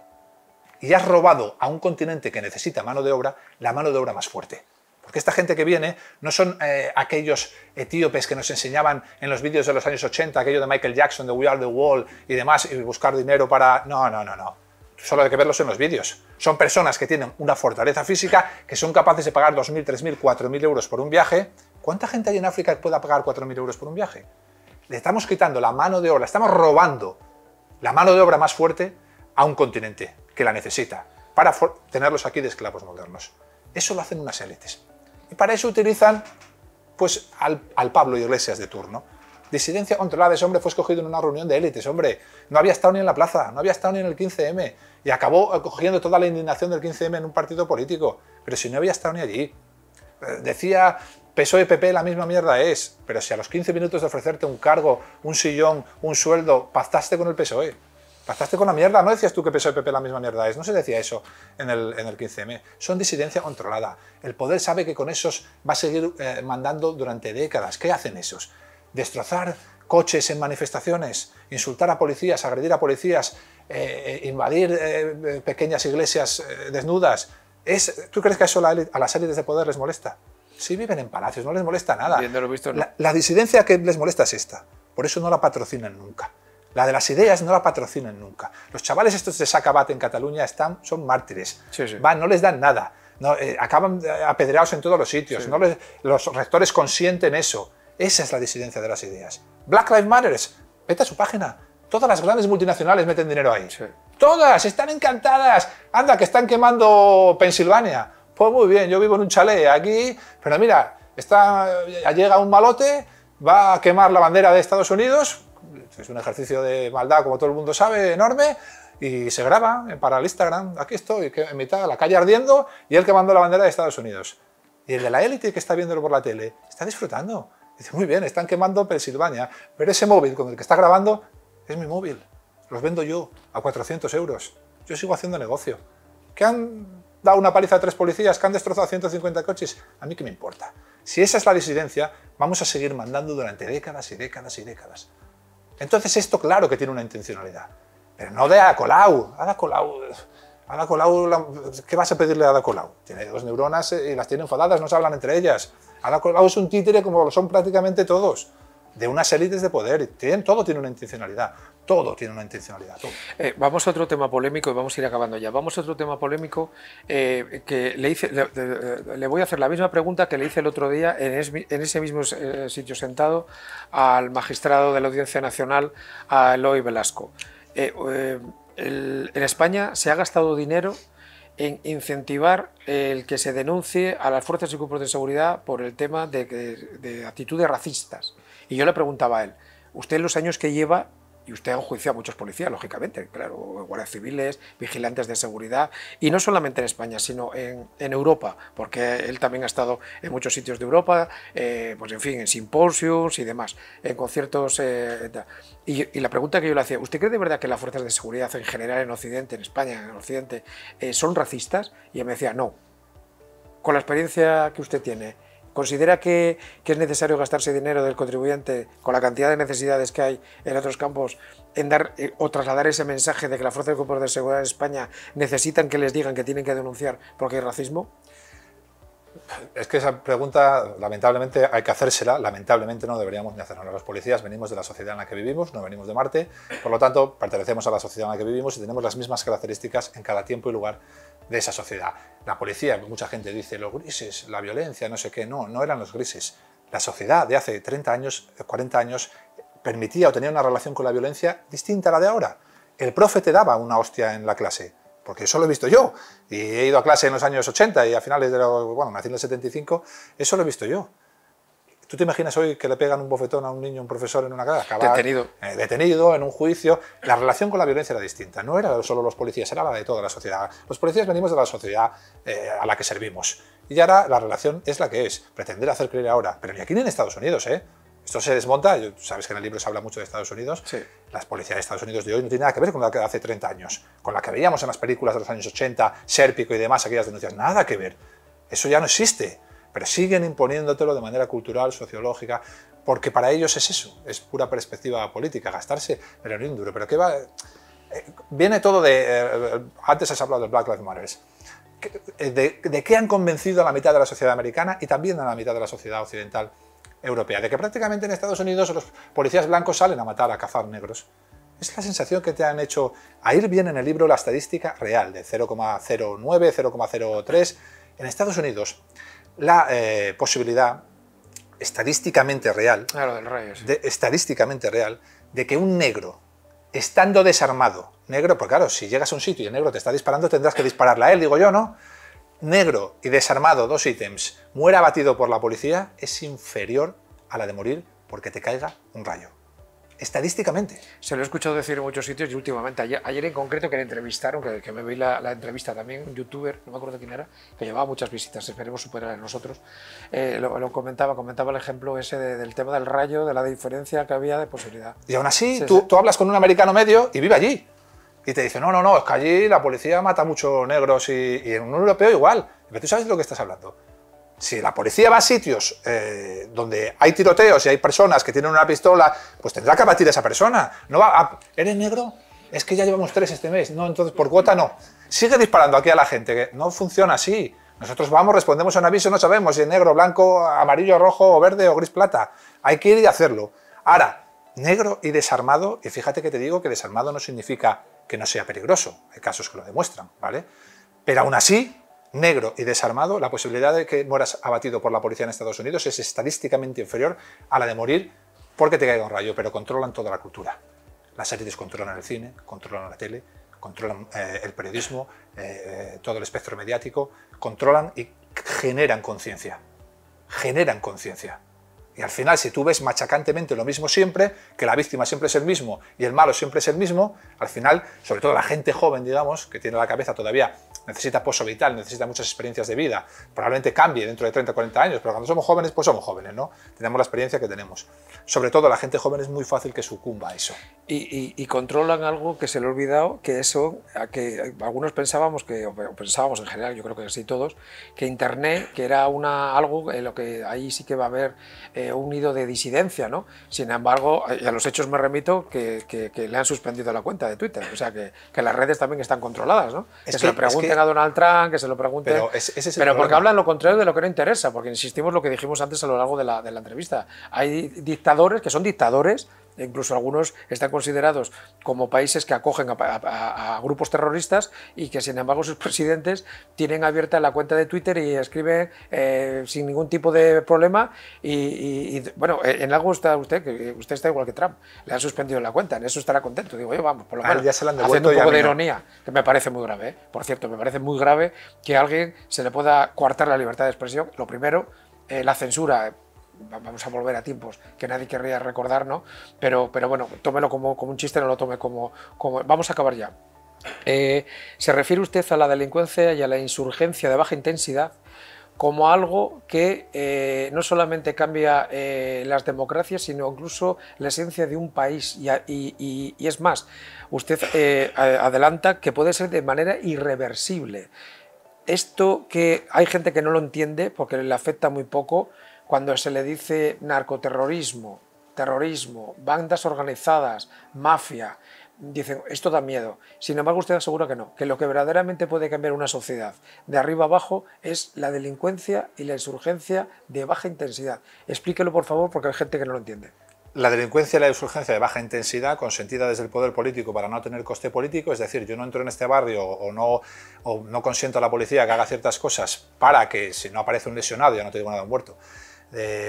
Y has robado a un continente que necesita mano de obra, la mano de obra más fuerte. Porque esta gente que viene no son aquellos etíopes que nos enseñaban en los vídeos de los años 80, aquello de Michael Jackson, de We Are the Wall y demás, y buscar dinero para... No. Solo hay que verlos en los vídeos. Son personas que tienen una fortaleza física, que son capaces de pagar 2.000, 3.000, 4.000 euros por un viaje. ¿Cuánta gente hay en África que pueda pagar 4.000 euros por un viaje? Le estamos quitando la mano de obra, estamos robando la mano de obra más fuerte a un continente que la necesita, para tenerlos aquí de esclavos modernos. Eso lo hacen unas élites. Y para eso utilizan pues, al Pablo Iglesias de turno. Disidencia controlada, ese hombre fue escogido en una reunión de élites, hombre. No había estado ni en la plaza, no había estado ni en el 15M. Y acabó cogiendo toda la indignación del 15M en un partido político. Pero si no había estado ni allí. Decía PSOE-PP la misma mierda es, pero si a los 15 minutos de ofrecerte un cargo, un sillón, un sueldo, pactaste con el PSOE. Pactaste con la mierda, no decías tú que PSOE-PP la misma mierda es, no se decía eso en el 15M. Son disidencia controlada. El poder sabe que con esos va a seguir mandando durante décadas. ¿Qué hacen esos? Destrozar coches en manifestaciones, insultar a policías, agredir a policías, invadir pequeñas iglesias desnudas. ¿Tú crees que eso a las élites de poder les molesta? Sí, viven en palacios, no les molesta nada. Visto, ¿no? La disidencia que les molesta es esta. Por eso no la patrocinan nunca. La de las ideas no la patrocinan nunca. Los chavales estos de Sacabat en Cataluña son mártires. Sí. No les dan nada. No, acaban apedreados en todos los sitios. Sí. Los rectores consienten eso. Esa es la disidencia de las ideas. Black Lives Matter, vete a su página. Todas las grandes multinacionales meten dinero ahí. Sí. Todas, están encantadas. Anda, que están quemando Pensilvania. Pues muy bien, yo vivo en un chalet aquí, pero mira, llega un malote, va a quemar la bandera de Estados Unidos, es un ejercicio de maldad, como todo el mundo sabe, enorme, y se graba para el Instagram. Aquí estoy, en mitad de la calle ardiendo, y él quemando la bandera de Estados Unidos. Y el de la élite que está viéndolo por la tele está disfrutando. Dice, muy bien, están quemando Pensilvania, pero ese móvil con el que está grabando es mi móvil. Los vendo yo a 400 euros. Yo sigo haciendo negocio. ¿Qué han dado una paliza a 3 policías, que han destrozado 150 coches? A mí qué me importa. Si esa es la disidencia, vamos a seguir mandando durante décadas y décadas y décadas. Entonces esto claro que tiene una intencionalidad. Pero no de Ada Colau. Ada Colau, ¿qué vas a pedirle a Ada Colau? Tiene 2 neuronas y las tiene enfadadas, no se hablan entre ellas. Ada Colau es un títere como lo son prácticamente todos, de unas élites de poder. Todo tiene una intencionalidad. Todo tiene una intencionalidad. Todo. Vamos a otro tema polémico y vamos a ir acabando ya. Vamos a otro tema polémico que le voy a hacer la misma pregunta que le hice el otro día en ese mismo sitio sentado al magistrado de la Audiencia Nacional, a Eloy Velasco. En España se ha gastado dinero en incentivar el que se denuncie a las fuerzas y cuerpos de seguridad por el tema de actitudes racistas. Y yo le preguntaba a él, usted en los años que lleva, y usted ha enjuiciado a muchos policías, lógicamente, claro, guardias civiles, vigilantes de seguridad, y no solamente en España, sino en Europa, porque él también ha estado en muchos sitios de Europa, pues en fin, en simposios y demás, en conciertos. Y la pregunta que yo le hacía, ¿usted cree de verdad que las fuerzas de seguridad en general en Occidente, en España, en Occidente, son racistas? Y él me decía, no. Con la experiencia que usted tiene, ¿considera que es necesario gastarse dinero del contribuyente con la cantidad de necesidades que hay en otros campos en dar o trasladar ese mensaje de que las fuerzas y cuerpos de seguridad de España necesitan que les digan que tienen que denunciar porque hay racismo? Es que esa pregunta, lamentablemente, hay que hacérsela. Lamentablemente no deberíamos ni hacernos. Los policías venimos de la sociedad en la que vivimos, no venimos de Marte. Por lo tanto, pertenecemos a la sociedad en la que vivimos y tenemos las mismas características en cada tiempo y lugar de esa sociedad. La policía, mucha gente dice, los grises, la violencia, no sé qué. No, no eran los grises. La sociedad de hace 30 años, 40 años, permitía o tenía una relación con la violencia distinta a la de ahora. El profe te daba una hostia en la clase, porque eso lo he visto yo, y he ido a clase en los años 80 y a finales de nací en el 75, eso lo he visto yo. ¿Tú te imaginas hoy que le pegan un bofetón a un niño, un profesor en una clase? Acaba detenido en un juicio. La relación con la violencia era distinta. No era solo los policías, era la de toda la sociedad. Los policías venimos de la sociedad a la que servimos. Y ahora la relación es la que es. Pretender hacer creer ahora, pero ni aquí ni en Estados Unidos, ¿eh? Esto se desmonta. Sabes que en el libro se habla mucho de Estados Unidos. Sí. La policía de Estados Unidos de hoy no tiene nada que ver con la de hace 30 años. Con la que veíamos en las películas de los años 80, Sérpico y demás, aquellas denuncias. Nada que ver. Eso ya no existe. Pero siguen imponiéndotelo de manera cultural, sociológica, porque para ellos es eso, es pura perspectiva política, gastarse pero ni un duro. Pero ¿qué va? Viene todo de... antes has hablado del Black Lives Matter. ¿De qué han convencido a la mitad de la sociedad americana y también a la mitad de la sociedad occidental europea? De que prácticamente en Estados Unidos los policías blancos salen a matar, a cazar negros. Es la sensación que te han hecho. Ahí viene en el libro la estadística real, de 0,09, 0,03. En Estados Unidos, la posibilidad estadísticamente real, estadísticamente real, de que un negro, estando desarmado, negro, porque claro, si llegas a un sitio y el negro te está disparando, tendrás que dispararle a él, digo yo, ¿no? Negro y desarmado, 2 ítems, muera abatido por la policía, es inferior a la de morir porque te caiga un rayo. Estadísticamente. Se lo he escuchado decir en muchos sitios y últimamente, ayer en concreto que le entrevistaron, que me vi la entrevista también, un youtuber, no me acuerdo quién era, que llevaba muchas visitas, esperemos superar en nosotros, lo comentaba el ejemplo ese del tema del rayo, de la diferencia que había de posibilidad. Y aún así, tú hablas con un americano medio y vive allí. Y te dice, no, es que allí la policía mata muchos negros y en un europeo igual. Pero tú sabes de lo que estás hablando. Si la policía va a sitios donde hay tiroteos y hay personas que tienen una pistola, pues tendrá que abatir a esa persona. No va a, ¿eres negro? Es que ya llevamos 3 este mes. No, entonces por cuota no. Sigue disparando aquí a la gente, que no funciona así. Nosotros vamos, respondemos a un aviso, no sabemos si es negro, blanco, amarillo, rojo, o verde o gris plata. Hay que ir y hacerlo. Ahora, negro y desarmado, y fíjate que te digo que desarmado no significa que no sea peligroso. Hay casos que lo demuestran, ¿vale? Pero aún así, negro y desarmado, la posibilidad de que mueras abatido por la policía en Estados Unidos es estadísticamente inferior a la de morir porque te caiga un rayo, pero controlan toda la cultura. Las élites controlan el cine, controlan la tele, controlan el periodismo, todo el espectro mediático, controlan y generan conciencia. Generan conciencia. Y al final, si tú ves machacantemente lo mismo siempre, que la víctima siempre es el mismo y el malo siempre es el mismo, al final, sobre todo la gente joven, digamos, que tiene la cabeza todavía, necesita pozo vital, necesita muchas experiencias de vida, probablemente cambie dentro de 30 o 40 años, pero cuando somos jóvenes, pues somos jóvenes, ¿no? Tenemos la experiencia que tenemos. Sobre todo la gente joven es muy fácil que sucumba a eso. Y controlan algo que se le ha olvidado, que eso, que algunos pensábamos, o pensábamos en general, yo creo que sí todos, que Internet, que era algo en lo que ahí sí que va a haber un nido de disidencia, ¿no? Sin embargo, a los hechos me remito que le han suspendido la cuenta de Twitter, o sea que las redes también están controladas, ¿no? Que se lo pregunten a Donald Trump, que se lo pregunten... Pero porque hablan lo contrario de lo que no interesa, porque insistimos lo que dijimos antes a lo largo de la entrevista. Hay dictadores que son dictadores, incluso algunos están considerados como países que acogen a grupos terroristas y que sin embargo sus presidentes tienen abierta la cuenta de Twitter y escriben sin ningún tipo de problema y bueno, en algo está usted, que usted está igual que Trump, le han suspendido la cuenta, en eso estará contento, digo yo, vamos, por lo menos, ya se la han haciendo un poco de ironía, que me parece muy grave, por cierto, me parece muy grave que a alguien se le pueda coartar la libertad de expresión, lo primero, la censura, vamos a volver a tiempos que nadie querría recordar, ¿no? Pero bueno, tómelo como un chiste, no lo tome como... Vamos a acabar ya. Se refiere usted a la delincuencia y a la insurgencia de baja intensidad como algo que no solamente cambia las democracias, sino incluso la esencia de un país. Y es más, usted adelanta que puede ser de manera irreversible. Esto que hay gente que no lo entiende porque le afecta muy poco, cuando se le dice narcoterrorismo, terrorismo, bandas organizadas, mafia, dicen, esto da miedo. Sin embargo, usted asegura que no, que lo que verdaderamente puede cambiar una sociedad de arriba abajo es la delincuencia y la insurgencia de baja intensidad. Explíquelo, por favor, porque hay gente que no lo entiende. La delincuencia y la insurgencia de baja intensidad, consentida desde el poder político para no tener coste político, es decir, yo no entro en este barrio o no consiento a la policía que haga ciertas cosas para que si no aparece un lesionado, ya no te digo nada, un muerto,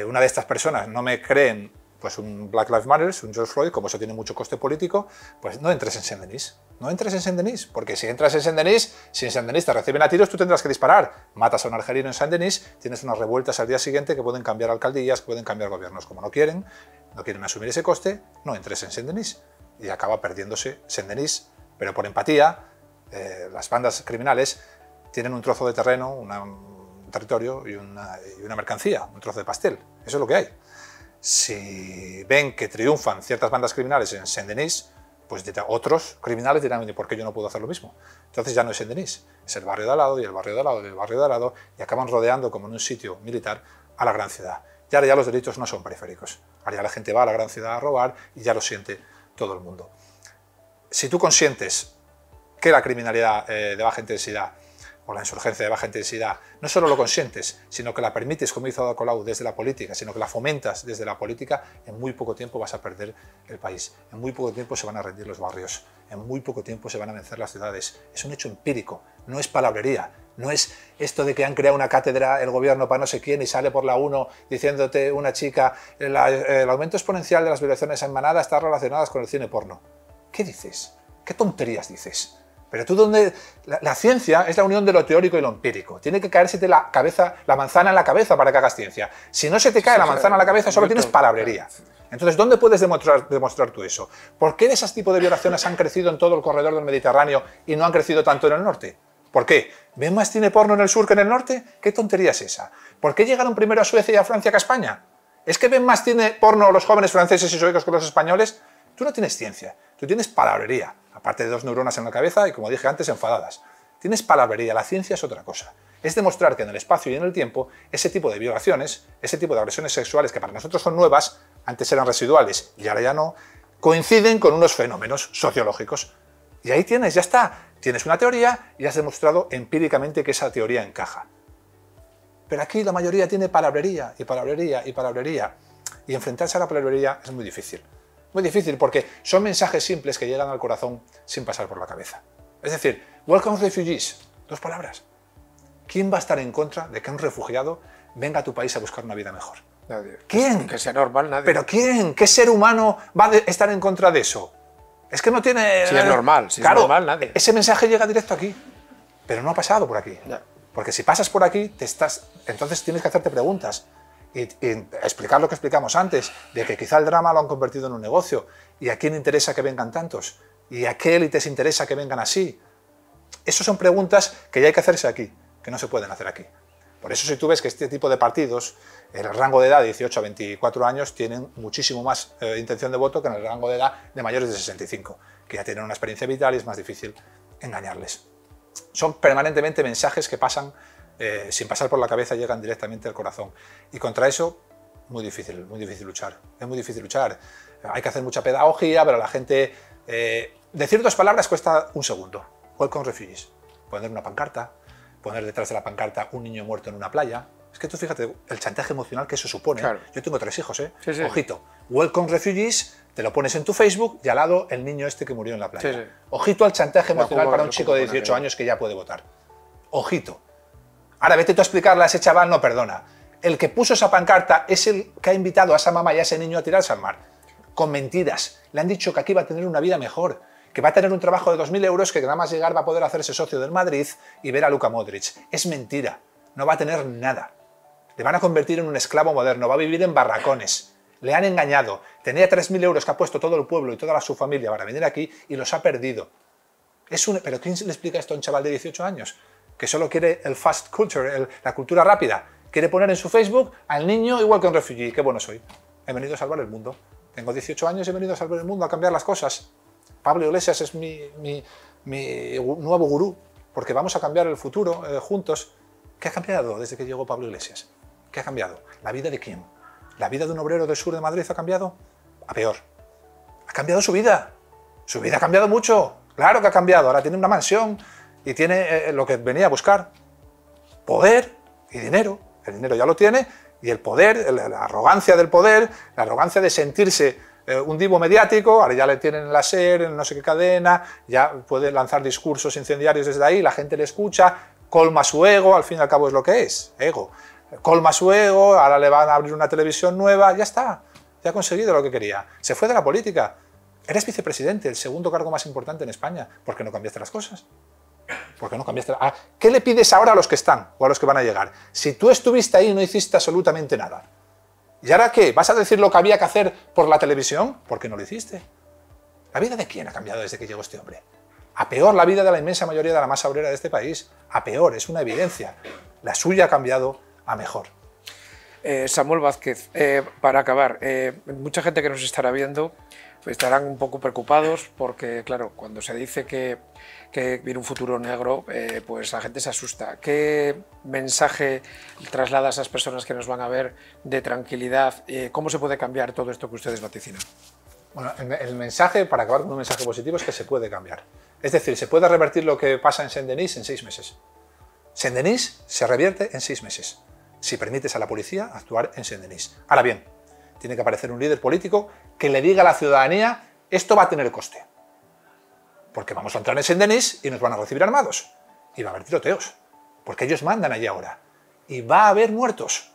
una de estas personas no me creen pues un Black Lives Matter, un George Floyd, como eso tiene mucho coste político, pues no entres en Saint-Denis. No entres en Saint-Denis, porque si entras en Saint-Denis, si en Saint-Denis te reciben a tiros, tú tendrás que disparar. Matas a un algerino en Saint-Denis, tienes unas revueltas al día siguiente que pueden cambiar alcaldías, que pueden cambiar gobiernos. Como no quieren asumir ese coste, no entres en Saint-Denis. Y acaba perdiéndose Saint-Denis, pero por empatía, las bandas criminales tienen un trozo de terreno, un territorio y una mercancía, un trozo de pastel. Eso es lo que hay. Si ven que triunfan ciertas bandas criminales en Saint-Denis, pues otros criminales dirán, ¿por qué yo no puedo hacer lo mismo? Entonces ya no es Saint-Denis, es el barrio de al lado y el barrio de al lado y el barrio de al lado, y acaban rodeando como en un sitio militar a la gran ciudad. Y ahora ya los delitos no son periféricos. Ahora ya la gente va a la gran ciudad a robar y ya lo siente todo el mundo. Si tú consientes que la criminalidad de baja intensidad o la insurgencia de baja intensidad, no solo lo consientes, sino que la permites, como hizo Ada Colau, desde la política, sino que la fomentas desde la política, en muy poco tiempo vas a perder el país. En muy poco tiempo se van a rendir los barrios. En muy poco tiempo se van a vencer las ciudades. Es un hecho empírico, no es palabrería. No es esto de que han creado una cátedra el gobierno para no sé quién y sale por la 1 diciéndote una chica el aumento exponencial de las violaciones en manada está relacionadas con el cine porno. ¿Qué dices? ¿Qué tonterías dices? Pero tú donde... La ciencia es la unión de lo teórico y lo empírico. Tiene que caérsete la manzana en la cabeza para que hagas ciencia. Si no se te cae la manzana en la cabeza, solo tienes palabrería. Entonces, ¿dónde puedes demostrar tú eso? ¿Por qué esos tipos de violaciones han crecido en todo el corredor del Mediterráneo y no han crecido tanto en el norte? ¿Por qué? ¿Ven más cine porno en el sur que en el norte? ¿Qué tontería es esa? ¿Por qué llegaron primero a Suecia y a Francia que a España? ¿Es que ven más cine porno los jóvenes franceses y suecos que los españoles? Tú no tienes ciencia, tú tienes palabrería. Aparte de 2 neuronas en la cabeza y, como dije antes, enfadadas. Tienes palabrería, la ciencia es otra cosa. Es demostrar que en el espacio y en el tiempo ese tipo de violaciones, ese tipo de agresiones sexuales que para nosotros son nuevas, antes eran residuales y ahora ya no, coinciden con unos fenómenos sociológicos. Y ahí tienes, ya está. Tienes una teoría y has demostrado empíricamente que esa teoría encaja. Pero aquí la mayoría tiene palabrería y palabrería y palabrería. Y enfrentarse a la palabrería es muy difícil. Muy difícil porque son mensajes simples que llegan al corazón sin pasar por la cabeza. Es decir, welcome refugees, 2 palabras. ¿Quién va a estar en contra de que un refugiado venga a tu país a buscar una vida mejor? Nadie. ¿Quién? Que sea normal, nadie. ¿Pero quién? ¿Qué ser humano va a estar en contra de eso? Es que no tiene... Si es normal, si claro, es normal, nadie. Ese mensaje llega directo aquí, pero no ha pasado por aquí. Ya. Porque si pasas por aquí, entonces tienes que hacerte preguntas. Y explicar lo que explicamos antes, de que quizá el drama lo han convertido en un negocio, y a quién interesa que vengan tantos, y a qué élites interesa que vengan así. Esas son preguntas que ya hay que hacerse aquí, que no se pueden hacer aquí. Por eso si tú ves que este tipo de partidos, en el rango de edad de 18 a 24 años, tienen muchísimo más intención de voto que en el rango de edad de mayores de 65, que ya tienen una experiencia vital y es más difícil engañarles. Son permanentemente mensajes que pasan sin pasar por la cabeza, llegan directamente al corazón. Y contra eso, muy difícil luchar. Es muy difícil luchar. Hay que hacer mucha pedagogía, pero la gente... decir 2 palabras cuesta 1 segundo. Welcome refugees. Poner una pancarta, poner detrás de la pancarta un niño muerto en una playa. Es que tú fíjate el chantaje emocional que eso supone. Claro. Yo tengo 3 hijos, ¿eh? Sí, sí. Ojito. Welcome refugees, te lo pones en tu Facebook y al lado el niño este que murió en la playa. Sí, sí. Ojito al chantaje emocional para un chico de 18 años que ya puede votar. Ojito. Ahora vete tú a explicarle a ese chaval, no perdona. El que puso esa pancarta es el que ha invitado a esa mamá y a ese niño a tirarse al mar. Con mentiras. Le han dicho que aquí va a tener una vida mejor, que va a tener un trabajo de 2.000 euros, que nada más llegar va a poder hacerse socio del Madrid y ver a Luka Modric. Es mentira. No va a tener nada. Le van a convertir en un esclavo moderno, va a vivir en barracones. Le han engañado. Tenía 3.000 euros que ha puesto todo el pueblo y toda su familia para venir aquí y los ha perdido. ¿Pero quién le explica esto a un chaval de 18 años? Que solo quiere el fast culture, la cultura rápida. Quiere poner en su Facebook al niño igual que un refugee. Qué bueno soy. He venido a salvar el mundo. Tengo 18 años y he venido a salvar el mundo, a cambiar las cosas. Pablo Iglesias es mi nuevo gurú, porque vamos a cambiar el futuro juntos. ¿Qué ha cambiado desde que llegó Pablo Iglesias? ¿Qué ha cambiado? ¿La vida de quién? ¿La vida de un obrero del sur de Madrid ha cambiado? A peor. Ha cambiado su vida. Su vida ha cambiado mucho. Claro que ha cambiado. Ahora tiene una mansión y tiene lo que venía a buscar. Poder y dinero. El dinero ya lo tiene. Y el poder, la arrogancia del poder, la arrogancia de sentirse un divo mediático, ahora ya le tienen en la SER, en no sé qué cadena, ya puede lanzar discursos incendiarios desde ahí, la gente le escucha, colma su ego, al fin y al cabo es lo que es, ego. Colma su ego, ahora le van a abrir una televisión nueva, ya está. ya ha conseguido lo que quería. Se fue de la política. Eres vicepresidente, el segundo cargo más importante en España. ¿Por qué no cambiaste las cosas? ¿Por qué no cambiaste? ¿Qué le pides ahora a los que están o a los que van a llegar? Si tú estuviste ahí y no hiciste absolutamente nada. ¿Y ahora qué? ¿Vas a decir lo que había que hacer por la televisión? ¿Por qué no lo hiciste? ¿La vida de quién ha cambiado desde que llegó este hombre? A peor la vida de la inmensa mayoría de la masa obrera de este país. A peor, es una evidencia. La suya ha cambiado a mejor. Samuel Vázquez, para acabar, mucha gente que nos estará viendo estarán un poco preocupados porque, claro, cuando se dice que viene un futuro negro, pues la gente se asusta. ¿Qué mensaje traslada a esas personas que nos van a ver de tranquilidad? ¿Cómo se puede cambiar todo esto que ustedes vaticinan? Bueno, el mensaje, para acabar con un mensaje positivo, es que se puede cambiar. Es decir, se puede revertir lo que pasa en Saint-Denis en 6 meses. Saint-Denis se revierte en 6 meses, si permites a la policía actuar en Saint-Denis. Ahora bien, tiene que aparecer un líder político que le diga a la ciudadanía, esto va a tener coste. Porque vamos a entrar en Saint-Denis y nos van a recibir armados. Y va a haber tiroteos, porque ellos mandan allí ahora. Y va a haber muertos.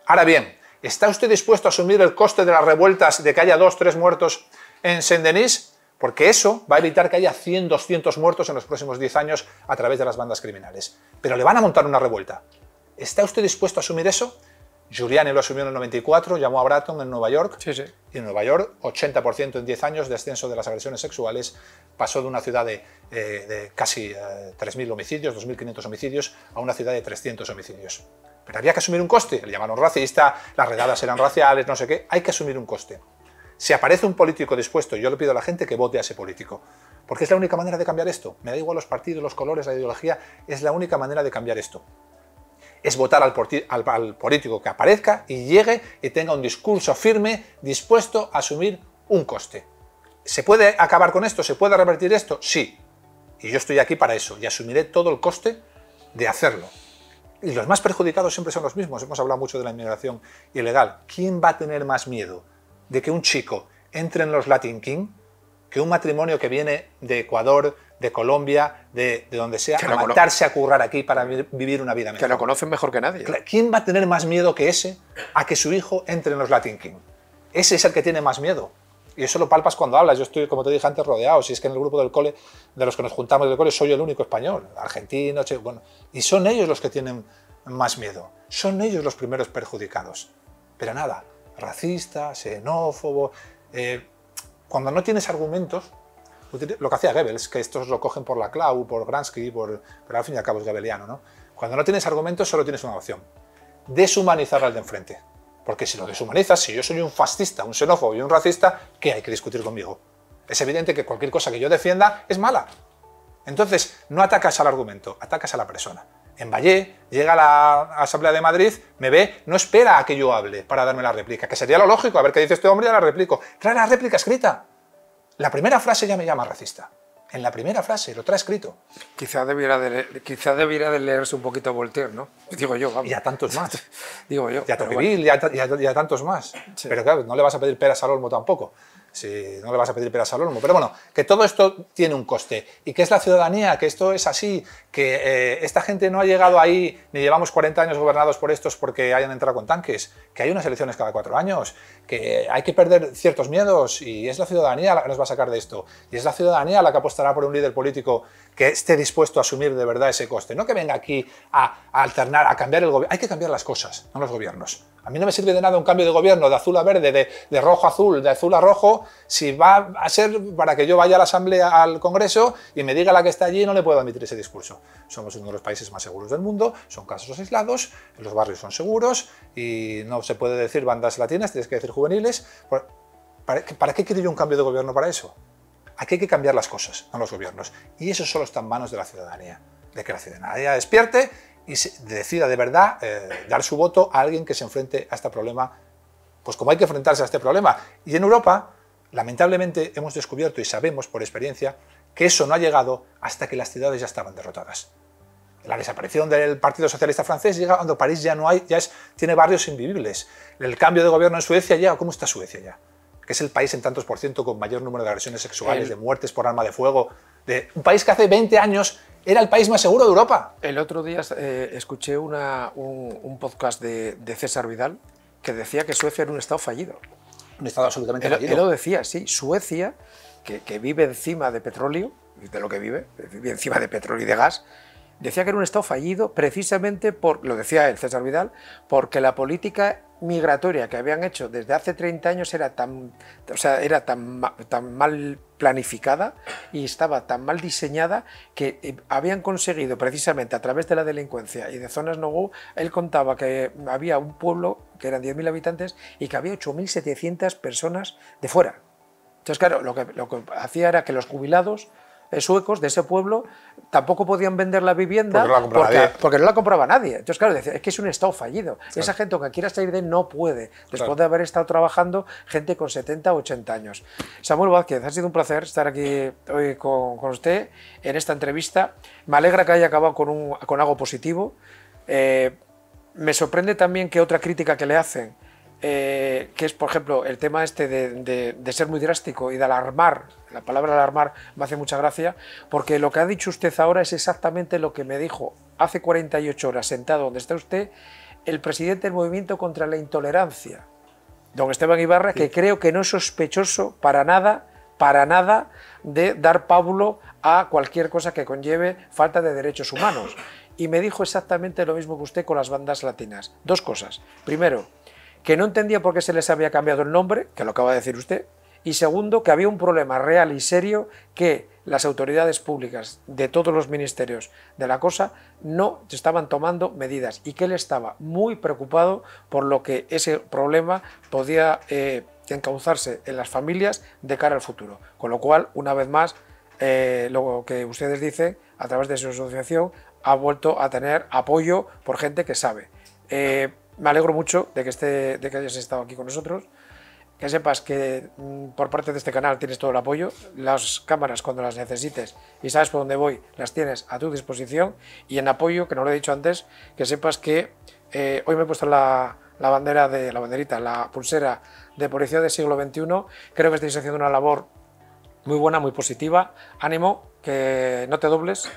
Ahora bien, ¿está usted dispuesto a asumir el coste de las revueltas, de que haya 2 o 3 muertos en Saint-Denis? Porque eso va a evitar que haya 100 o 200 muertos en los próximos 10 años a través de las bandas criminales. Pero le van a montar una revuelta. ¿Está usted dispuesto a asumir eso? Giuliani lo asumió en el 94, llamó a Bratton en Nueva York, Sí. y en Nueva York 80% en 10 años de descenso de las agresiones sexuales, pasó de una ciudad de casi 3.000 homicidios, 2.500 homicidios, a una ciudad de 300 homicidios. Pero había que asumir un coste, le llamaron racista, las redadas eran raciales, no sé qué, hay que asumir un coste. Si aparece un político dispuesto, yo le pido a la gente que vote a ese político, porque es la única manera de cambiar esto. Me da igual los partidos, los colores, la ideología, es la única manera de cambiar esto. Es votar al político que aparezca y llegue y tenga un discurso firme, dispuesto a asumir un coste. ¿Se puede acabar con esto? ¿Se puede revertir esto? Sí. Y yo estoy aquí para eso y asumiré todo el coste de hacerlo. Y los más perjudicados siempre son los mismos. Hemos hablado mucho de la inmigración ilegal. ¿Quién va a tener más miedo de que un chico entre en los Latin King que un matrimonio que viene de Ecuador, de Colombia, de donde sea, a matarse, a currar aquí para vivir una vida mejor? Que lo conocen mejor que nadie. ¿Quién va a tener más miedo que ese a que su hijo entre en los Latin King? Ese es el que tiene más miedo. Y eso lo palpas cuando hablas. Yo estoy, como te dije antes, rodeado. Si es que en el grupo del cole, de los que nos juntamos del cole, soy el único español, argentino, bueno. Y son ellos los que tienen más miedo. Son ellos los primeros perjudicados. Pero nada, racista, xenófobo. Cuando no tienes argumentos, lo que hacía Goebbels, que estos lo cogen por la Clau, por Gransky, pero al fin y al cabo es goebbeliano, ¿no? Cuando no tienes argumentos, solo tienes una opción: deshumanizar al de enfrente. Porque si lo deshumanizas, si yo soy un fascista, un xenófobo y un racista, ¿qué hay que discutir conmigo? Es evidente que cualquier cosa que yo defienda es mala. Entonces, no atacas al argumento, atacas a la persona. En Vallée, llega a la Asamblea de Madrid, me ve, no espera a que yo hable para darme la réplica, que sería lo lógico, a ver qué dice este hombre y ya la replico. Trae la réplica escrita. La primera frase ya me llama racista. En la primera frase, lo trae escrito. Quizá debiera de leerse un poquito Voltaire, ¿no? Digo yo, vamos. Y a tantos más. Digo yo. Y a Tocqueville, y a tantos más. Sí. Pero claro, no le vas a pedir peras al olmo tampoco. Si no le vas a pedir peras al olmo. Pero bueno, que todo esto tiene un coste. Y que es la ciudadanía, que esto es así, que esta gente no ha llegado ahí, ni llevamos 40 años gobernados por estos porque hayan entrado con tanques, que hay unas elecciones cada 4 años, que hay que perder ciertos miedos, y es la ciudadanía la que nos va a sacar de esto. Y es la ciudadanía la que apostará por un líder político que esté dispuesto a asumir de verdad ese coste. No que venga aquí a alternar, a cambiar el gobierno. Hay que cambiar las cosas, no los gobiernos. A mí no me sirve de nada un cambio de gobierno de azul a verde, de rojo a azul, de azul a rojo, si va a ser para que yo vaya a la Asamblea, al Congreso, y me diga la que está allí, no le puedo admitir ese discurso. Somos uno de los países más seguros del mundo, son casos aislados, los barrios son seguros, y no se puede decir bandas latinas, tienes que decir juveniles. ¿Para qué quiero yo un cambio de gobierno para eso? Aquí hay que cambiar las cosas, no los gobiernos. Y eso solo está en manos de la ciudadanía. De que la ciudadanía despierte y decida de verdad dar su voto a alguien que se enfrente a este problema, pues como hay que enfrentarse a este problema. Y en Europa, lamentablemente, hemos descubierto y sabemos por experiencia que eso no ha llegado hasta que las ciudades ya estaban derrotadas. La desaparición del Partido Socialista francés llega cuando París ya no hay, tiene barrios invivibles. El cambio de gobierno en Suecia llega. ¿Cómo está Suecia ya? Que es el país en tantos por ciento con mayor número de agresiones sexuales, de muertes por arma de fuego, de un país que hace 20 años era el país más seguro de Europa. El otro día escuché un podcast de César Vidal que decía que Suecia era un estado fallido. un Estado absolutamente fallido. Él lo decía, sí, Suecia, que vive encima de petróleo, de lo que vive encima de petróleo y de gas, decía que era un Estado fallido precisamente por, lo decía él, César Vidal, porque la política migratoria que habían hecho desde hace 30 años era tan mal planificada y estaba tan mal diseñada que habían conseguido precisamente a través de la delincuencia y de zonas no-go. Él contaba que había un pueblo que eran 10.000 habitantes y que había 8.700 personas de fuera. Entonces, claro, lo que hacía era que los jubilados suecos de ese pueblo tampoco podían vender la vivienda porque no la compraba nadie. Entonces, claro, decía, es que es un Estado fallido. Claro. Esa gente que quiera salir de él no puede, después de haber estado trabajando gente con 70 o 80 años. Samuel Vázquez, ha sido un placer estar aquí hoy con usted en esta entrevista. Me alegra que haya acabado con algo positivo. Me sorprende también que otra crítica que le hacen, que es, por ejemplo, el tema este de ser muy drástico y de alarmar. La palabra alarmar me hace mucha gracia, porque lo que ha dicho usted ahora es exactamente lo que me dijo hace 48 horas, sentado donde está usted, el presidente del Movimiento contra la Intolerancia, don Esteban Ibarra, sí, que creo que no es sospechoso para nada de dar pábulo a cualquier cosa que conlleve falta de derechos humanos. Y me dijo exactamente lo mismo que usted con las bandas latinas. Dos cosas. Primero, que no entendía por qué se les había cambiado el nombre, que lo acaba de decir usted, y segundo, que había un problema real y serio que las autoridades públicas de todos los ministerios de la cosa no estaban tomando medidas y que él estaba muy preocupado por lo que ese problema podía encauzarse en las familias de cara al futuro. Con lo cual, una vez más, lo que ustedes dicen a través de su asociación ha vuelto a tener apoyo por gente que sabe. Me alegro mucho de que hayas estado aquí con nosotros, que sepas que por parte de este canal tienes todo el apoyo, las cámaras cuando las necesites y sabes por dónde voy, las tienes a tu disposición, y en apoyo, que no lo he dicho antes, que sepas que hoy me he puesto la banderita, la pulsera de Policía del Siglo XXI, creo que estáis haciendo una labor muy buena, muy positiva, ánimo, que no te dobles,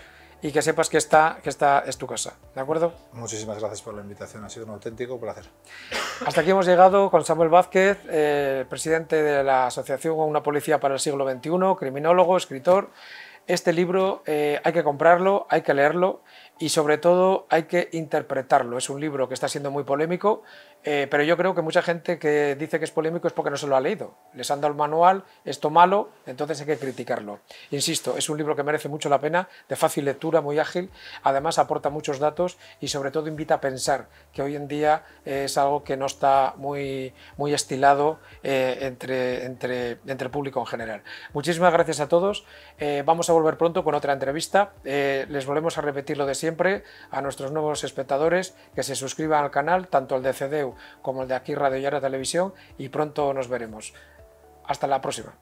y que sepas que esta es tu casa, ¿de acuerdo? Muchísimas gracias por la invitación, ha sido un auténtico placer. Hasta aquí hemos llegado con Samuel Vázquez, presidente de la Asociación Una Policía para el Siglo XXI, criminólogo, escritor. Este libro hay que comprarlo, hay que leerlo y sobre todo hay que interpretarlo. Es un libro que está siendo muy polémico, pero yo creo que mucha gente que dice que es polémico es porque no se lo ha leído. Les han dado el manual, esto malo, entonces hay que criticarlo. Insisto, es un libro que merece mucho la pena, de fácil lectura, muy ágil, además aporta muchos datos y sobre todo invita a pensar, que hoy en día es algo que no está muy estilado entre el público en general. Muchísimas gracias a todos, vamos a volver pronto con otra entrevista, les volvemos a repetir lo de siempre a nuestros nuevos espectadores, que se suscriban al canal, tanto el de CDEU como el de aquí Radio y Ahora Televisión, y pronto nos veremos. Hasta la próxima.